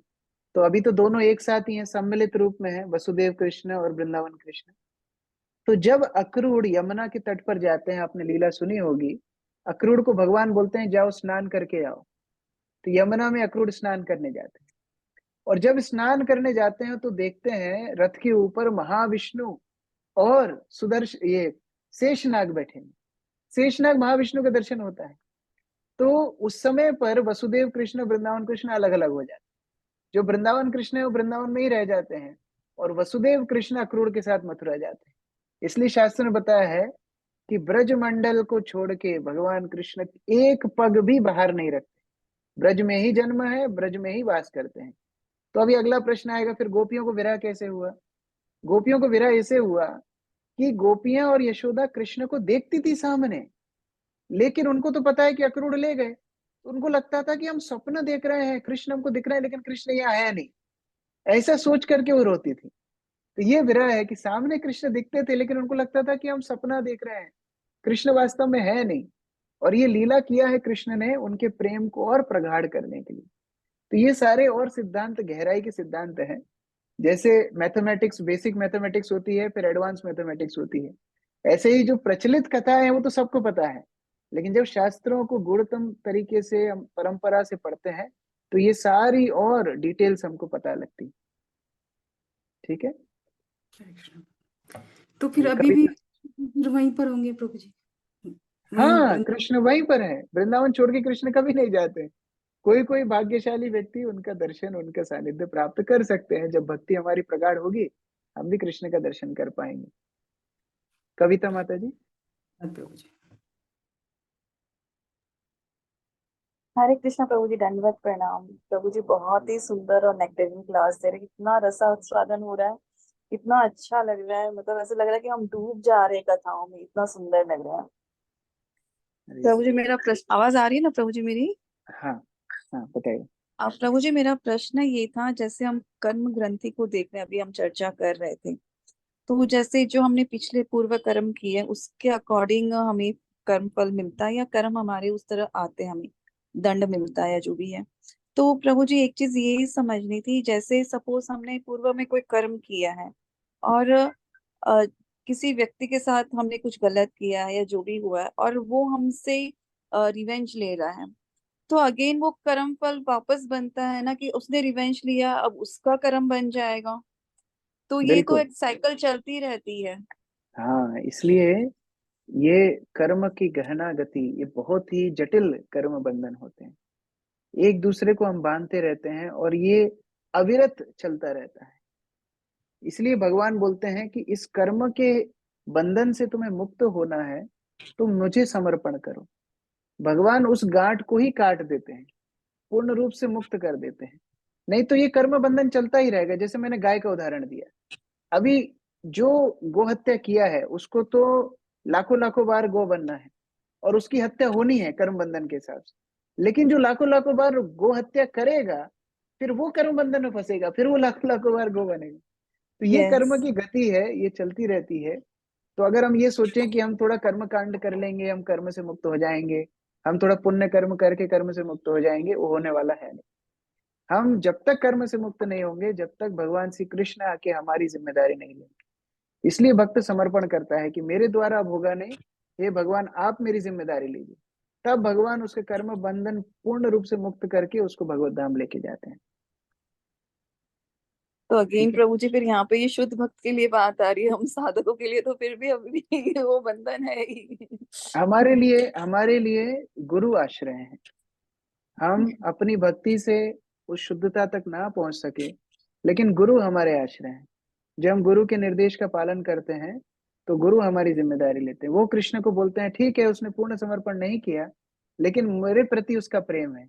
तो अभी तो दोनों एक साथ ही हैं, सम्मिलित रूप में है, वसुदेव कृष्ण और वृंदावन कृष्ण। तो जब अक्रूर यमुना के तट पर जाते हैं, आपने लीला सुनी होगी, अक्रूर को भगवान बोलते हैं जाओ स्नान करके आओ। तो यमुना में अक्रूर स्नान करने जाते हैं, और जब स्नान करने जाते हैं तो देखते हैं रथ के ऊपर महाविष्णु और सुदर्शन, ये शेषनाग बैठे हैं। शेषनाग महाविष्णु का दर्शन होता है। तो उस समय पर वसुदेव कृष्ण वृंदावन कृष्ण अलग अलग हो जाते हैं। जो वृंदावन कृष्ण है वो वृंदावन में ही रह जाते हैं, और वसुदेव कृष्ण अक्रूर के साथ मथुरा जाते हैं। इसलिए शास्त्र ने बताया है कि ब्रज मंडल को छोड़ के भगवान कृष्ण एक पग भी बाहर नहीं रखते। ब्रज में ही जन्म है, ब्रज में ही वास करते हैं। तो अभी अगला प्रश्न आएगा, फिर गोपियों को विरह कैसे हुआ? गोपियों को विरह ऐसे हुआ कि गोपियां और यशोदा कृष्ण को देखती थी सामने, लेकिन उनको तो पता है कि अक्रूर ले गए। तो उनको लगता था कि हम स्वप्न देख रहे हैं, कृष्ण हमको दिख रहे हैं, लेकिन कृष्ण यहाँ है नहीं। ऐसा सोच करके वो रोती थी। तो ये विरह है कि सामने कृष्ण दिखते थे, लेकिन उनको लगता था कि हम सपना देख रहे हैं, कृष्ण वास्तव में है नहीं, और ये लीला किया है कृष्ण ने उनके प्रेम को और प्रगाढ़ करने के लिए। तो ये सारे और सिद्धांत गहराई के सिद्धांत हैं। जैसे मैथमेटिक्स, बेसिक मैथमेटिक्स होती है, फिर एडवांस मैथमेटिक्स होती है, ऐसे ही जो प्रचलित कथाएं हैं वो तो सबको पता है, लेकिन जब शास्त्रों को गुणतम तरीके से हम परंपरा से पढ़ते हैं तो ये सारी और डिटेल्स हमको पता लगती है। ठीक है, हरे कृष्ण। तो फिर ये अभी भी कविता। फिर वहीं पर होंगे प्रभु जी, वहीं हाँ, वृंदावन? कृष्ण वहीं पर है, वृंदावन छोड़ के कृष्ण कभी नहीं जाते। कोई कोई भाग्यशाली व्यक्ति उनका दर्शन, उनका सानिध्य प्राप्त कर सकते हैं। जब भक्ति हमारी प्रगाढ़ होगी, हम भी कृष्ण का दर्शन कर पाएंगे। कविता माता जी। प्रभु जी। हरे कृष्णा प्रभु जी, दंडवत प्रणाम प्रभु जी। बहुत ही सुंदर और नेक्टेरियन क्लास दे रहे, इतना रसास्वादन हो रहा है, इतना अच्छा लग रहा है, मतलब ऐसा लग रहा है कि हम डूब जा रहे हैं कथाओं में, इतना सुंदर लग रहा है। प्रभु जी मेरा प्रश्न, आवाज आ रही है ना प्रभु जी मेरी? हाँ हाँ, बताइए। अब प्रभु जी मेरा प्रश्न ये था, जैसे हम कर्म ग्रंथि को देख रहे हैं, अभी हम चर्चा कर रहे थे, तो जैसे जो हमने पिछले पूर्व कर्म किए उसके अकॉर्डिंग हमें कर्म फल मिलता है, या कर्म हमारे उस तरह आते हैं, हमें दंड मिलता है, या जो भी है। तो प्रभु जी एक चीज ये समझनी थी, जैसे सपोज हमने पूर्व में कोई कर्म किया है और किसी व्यक्ति के साथ हमने कुछ गलत किया है या जो भी हुआ है, और वो हमसे रिवेंज ले रहा है, तो अगेन वो कर्म फल वापस बनता है ना, कि उसने रिवेंज लिया अब उसका कर्म बन जाएगा, तो ये तो बिल्कुल। एक साइकिल चलती रहती है। हाँ, इसलिए ये कर्म की गहना गति, ये बहुत ही जटिल कर्म बंधन होते हैं। एक दूसरे को हम बांधते रहते हैं और ये अविरत चलता रहता है। इसलिए भगवान बोलते हैं कि इस कर्म के बंधन से तुम्हें मुक्त होना है, तुम मुझे समर्पण करो। भगवान उस गांठ को ही काट देते हैं, पूर्ण रूप से मुक्त कर देते हैं। नहीं तो ये कर्म बंधन चलता ही रहेगा। जैसे मैंने गाय का उदाहरण दिया, अभी जो गो हत्या किया है उसको तो लाखों लाखों बार गो बनना है और उसकी हत्या होनी है कर्म बंधन के हिसाब से। लेकिन जो लाखों लाखों बार गो हत्या करेगा, फिर वो कर्म बंधन में फंसेगा, फिर वो लाखों लाखों बार गो बनेगा। तो ये कर्म यस। की गति है, ये चलती रहती है। तो अगर हम ये सोचें कि हम थोड़ा कर्म कांड कर लेंगे, हम कर्म से मुक्त हो जाएंगे, हम थोड़ा पुण्य कर्म करके कर्म से मुक्त हो जाएंगे, वो होने वाला है नहीं। हम जब तक कर्म से मुक्त नहीं होंगे, जब तक भगवान श्री कृष्ण आके हमारी जिम्मेदारी नहीं लेंगे। इसलिए भक्त समर्पण करता है कि मेरे द्वारा अब होगा नहीं, हे भगवान आप मेरी जिम्मेदारी लीजिए। तब भगवान उसके कर्म बंधन पूर्ण रूप से मुक्त करके उसको भगवत धाम लेके जाते हैं। तो अगेन ठीक है, प्रभु जी फिर यहाँ पे ये शुद्ध भक्त के लिए बात आ रही है, हम साधकों के लिए तो फिर भी अभी भी वो बंधन है ही। हमारे लिए गुरु आश्रय है। हम अपनी भक्ति से उस शुद्धता तक ना पहुंच सके, लेकिन गुरु हमारे आश्रय हैं। जब हम गुरु के निर्देश का पालन करते हैं तो गुरु हमारी जिम्मेदारी लेते हैं। वो कृष्ण को बोलते हैं ठीक है उसने पूर्ण समर्पण नहीं किया, लेकिन मेरे प्रति उसका प्रेम है,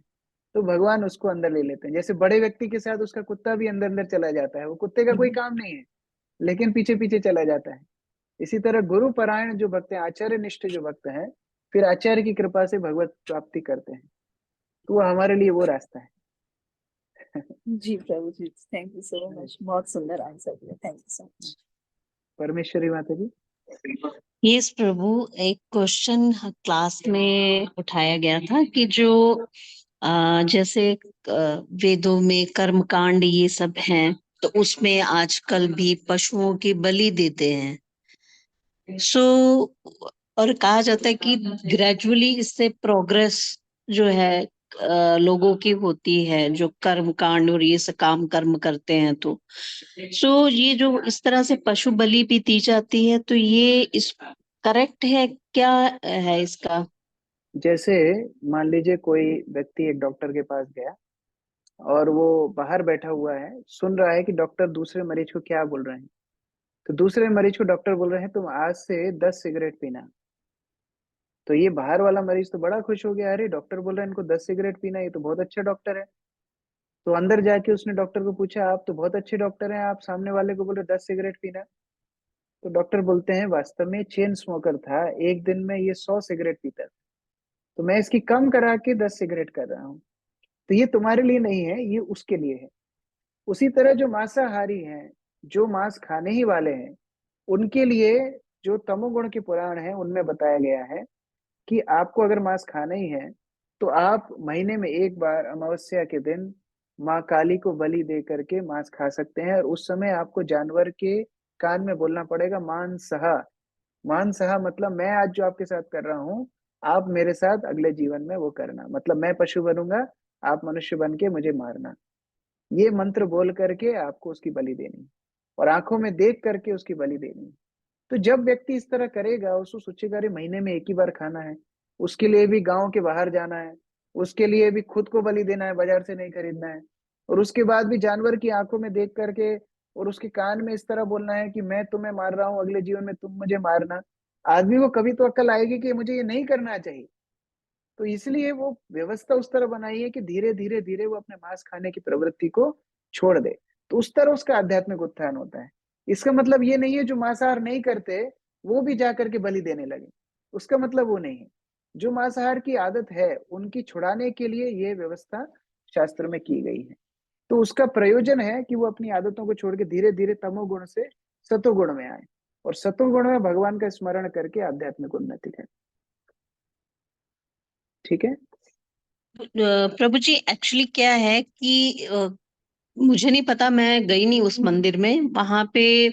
तो भगवान उसको अंदर ले लेते हैं। जैसे बड़े व्यक्ति के साथ उसका कुत्ता भी अंदर अंदर चला जाता है, वो कुत्ते का कोई काम नहीं है, लेकिन पीछे पीछे चला जाता है। इसी तरह गुरु परायण जो भक्त हैं, आचार्य निष्ठ जो भक्त हैं, फिर आचार्य की कृपा से भगवत प्राप्ति करते हैं। तो वो हमारे लिए वो रास्ता है। जी प्रभु जी, थैंक यू सो मच, बहुत सुंदर आंसर दिया, थैंक यू सो मच। परमेश्वरी माता जी। यस प्रभु, एक क्वेश्चन क्लास में उठाया गया था कि जो जैसे वेदों में कर्मकांड ये सब हैं, तो उसमें आजकल भी पशुओं की बलि देते हैं। सो और कहा जाता है कि ग्रेजुअली इससे प्रोग्रेस जो है लोगों की होती है, जो कर्म कांड और ये सब काम कर्म करते हैं। तो सो ये जो इस तरह से पशु बलि भी दी जाती है, तो ये इस करेक्ट है, क्या है इसका? जैसे मान लीजिए कोई व्यक्ति एक डॉक्टर के पास गया और वो बाहर बैठा हुआ है, सुन रहा है कि डॉक्टर दूसरे मरीज को क्या बोल रहे हैं। तो दूसरे मरीज को डॉक्टर बोल रहे हैं तुम आज से 10 सिगरेट पीना। तो ये बाहर वाला मरीज तो बड़ा खुश हो गया, अरे डॉक्टर बोल रहे हैं इनको 10 सिगरेट पीना, ये तो बहुत अच्छा डॉक्टर है। तो अंदर जाके उसने डॉक्टर को पूछा आप तो बहुत अच्छे डॉक्टर हैं, आप सामने वाले को बोले 10 सिगरेट पीना। तो डॉक्टर बोलते हैं वास्तव में चेन स्मोकर था, एक दिन में ये 100 सिगरेट पीता था, तो मैं इसकी कम करा के 10 सिगरेट कर रहा हूँ। तो ये तुम्हारे लिए नहीं है, ये उसके लिए है। उसी तरह जो मांसाहारी हैं, जो मांस खाने ही वाले हैं, उनके लिए जो तमोगुण के पुराण है उनमें बताया गया है कि आपको अगर मांस खाना ही है तो आप महीने में एक बार अमावस्या के दिन माँ काली को बलि दे करके मांस खा सकते हैं, और उस समय आपको जानवर के कान में बोलना पड़ेगा मांसहा। मांसहा मतलब मैं आज जो आपके साथ कर रहा हूँ, आप मेरे साथ अगले जीवन में वो करना, मतलब मैं पशु बनूंगा, आप मनुष्य बन के मुझे मारना। ये मंत्र बोल करके आपको उसकी बलि देनी और आंखों में देख करके उसकी बलि देनी। तो जब व्यक्ति इस तरह करेगा, उसको सोचेगा अरे महीने में एक ही बार खाना है, उसके लिए भी गांव के बाहर जाना है, उसके लिए भी खुद को बलि देना है, बाजार से नहीं खरीदना है, और उसके बाद भी जानवर की आंखों में देख करके और उसके कान में इस तरह बोलना है कि मैं तुम्हें मार रहा हूं, अगले जीवन में तुम मुझे मारना। आदमी को कभी तो अक्ल आएगी कि मुझे ये नहीं करना चाहिए। तो इसलिए वो व्यवस्था उस तरह बनाई है कि धीरे धीरे धीरे वो अपने मांस खाने की प्रवृत्ति को छोड़ दे, तो उस तरह उसका आध्यात्मिक उत्थान होता है। इसका मतलब ये नहीं है जो मांसाहार नहीं करते वो भी जाकर के बलि देने लगे, उसका मतलब वो नहीं है। जो मांसाहार की आदत है उनकी छुड़ाने के लिए ये व्यवस्था शास्त्र में की गई है। तो उसका प्रयोजन है कि वो अपनी आदतों को छोड़ के धीरे धीरे तमोगुण से सतोगुण में आए और सतोगुण में भगवान का स्मरण करके आध्यात्मिक उन्नति करें। ठीक है। प्रभु जी एक्चुअली क्या है कि मुझे नहीं पता, मैं गई नहीं उस मंदिर में। वहां पे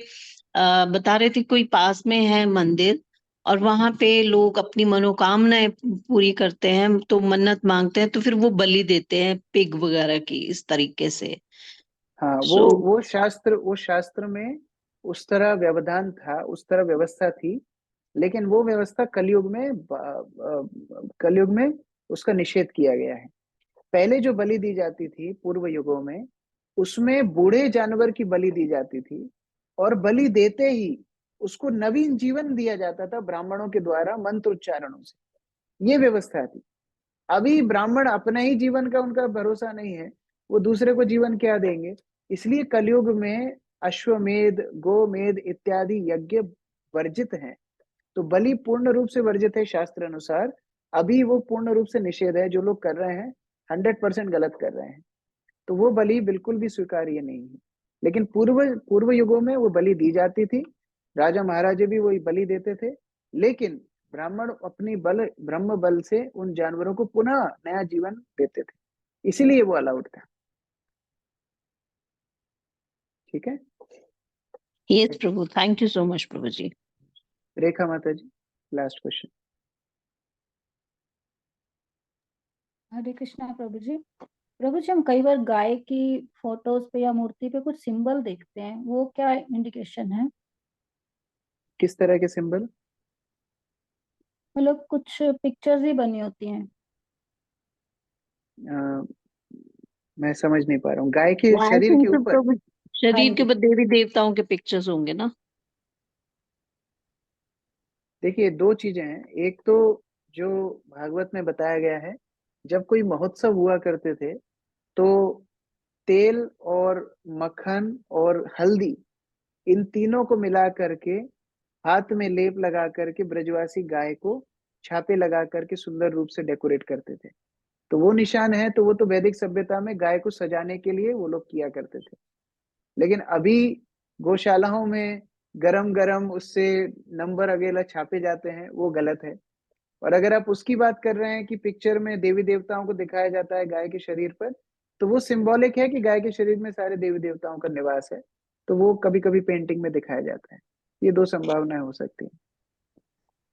बता रहे थे कोई पास में है मंदिर, और वहां पे लोग अपनी मनोकामनाएं पूरी करते हैं, तो मन्नत मांगते हैं तो फिर वो बलि देते हैं पिग वगैरह की, इस तरीके से। हाँ, सो वो शास्त्र में उस तरह व्यवधान था, उस तरह व्यवस्था थी, लेकिन वो व्यवस्था कलयुग में उसका निषेध किया गया है। पहले जो बलि दी जाती थी पूर्व युगों में, उसमें बूढ़े जानवर की बलि दी जाती थी, और बलि देते ही उसको नवीन जीवन दिया जाता था ब्राह्मणों के द्वारा मंत्र उच्चारणों से। ये व्यवस्था थी। अभी ब्राह्मण अपने ही जीवन का उनका भरोसा नहीं है, वो दूसरे को जीवन क्या देंगे। इसलिए कलयुग में अश्वमेध, गोमेध इत्यादि यज्ञ वर्जित हैं। तो बलि पूर्ण रूप से वर्जित है शास्त्र अनुसार। अभी वो पूर्ण रूप से निषेध है, जो लोग कर रहे हैं 100% गलत कर रहे हैं। तो वो बलि बिल्कुल भी स्वीकार्य नहीं है। लेकिन पूर्व पूर्व युगों में वो बलि दी जाती थी, राजा महाराजे भी वही बलि देते थे, लेकिन ब्राह्मण अपनी ब्रह्म बल से उन जानवरों को पुनः नया जीवन देते थे, इसीलिए वो अलाउड था। ठीक है। यस प्रभु, थैंक यू सो मच प्रभु जी। रेखा माता जी, लास्ट क्वेश्चन। हरे कृष्णा प्रभु जी। प्रभु जी, हम कई बार गाय की फोटोज पे या मूर्ति पे कुछ सिंबल देखते हैं, वो क्या इंडिकेशन है? किस तरह के सिंबल? मतलब कुछ पिक्चर्स ही बनी होती हैं। मैं समझ नहीं पा रहा हूँ। गाय के आई शरीर के थिंक ऊपर? प्रभु हाँ शरीर के जी। ऊपर देवी देवताओं के पिक्चर्स होंगे ना। देखिए, दो चीजें हैं। एक तो जो भागवत में बताया गया है, जब कोई महोत्सव हुआ करते थे तो तेल और मक्खन और हल्दी, इन तीनों को मिला करके हाथ में लेप लगा करके ब्रजवासी गाय को छापे लगा करके सुंदर रूप से डेकोरेट करते थे। तो वो निशान है, तो वो तो वैदिक सभ्यता में गाय को सजाने के लिए वो लोग किया करते थे। लेकिन अभी गौशालाओं में गरम गरम उससे नंबर अगेला छापे जाते हैं, वो गलत है। और अगर आप उसकी बात कर रहे हैं कि पिक्चर में देवी देवताओं को दिखाया जाता है गाय के शरीर पर, तो वो सिंबॉलिक है कि गाय के शरीर में सारे देवी देवताओं का निवास है, तो वो कभी कभी पेंटिंग में दिखाया जाता है। ये दो संभावनाएं हो सकती हैं।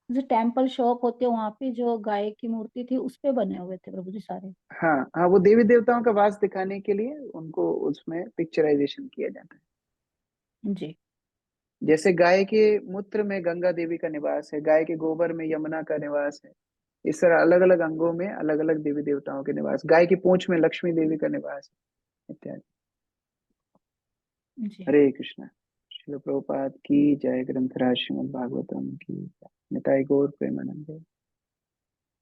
जो टेम्पल शॉप होते हैं वहां पे जो गाय की मूर्ति थी उस पे बने हुए थे प्रभु जी सारे। हाँ हाँ, वो देवी देवताओं का वास दिखाने के लिए उनको उसमें पिक्चराइजेशन किया जाता है। जी। जैसे गाय के मूत्र में गंगा देवी का निवास है, गाय के गोबर में यमुना का निवास है। इस तरह अलग अलग अंगों में अलग अलग देवी देवताओं के निवास, गाय की पूंछ में लक्ष्मी देवी का निवास है, इत्यादि। जी। हरे कृष्णा। श्रील प्रभुपाद की जय। ग्रंथराज श्रीमद् भागवतम की जय। निताई गौर प्रेमानंद।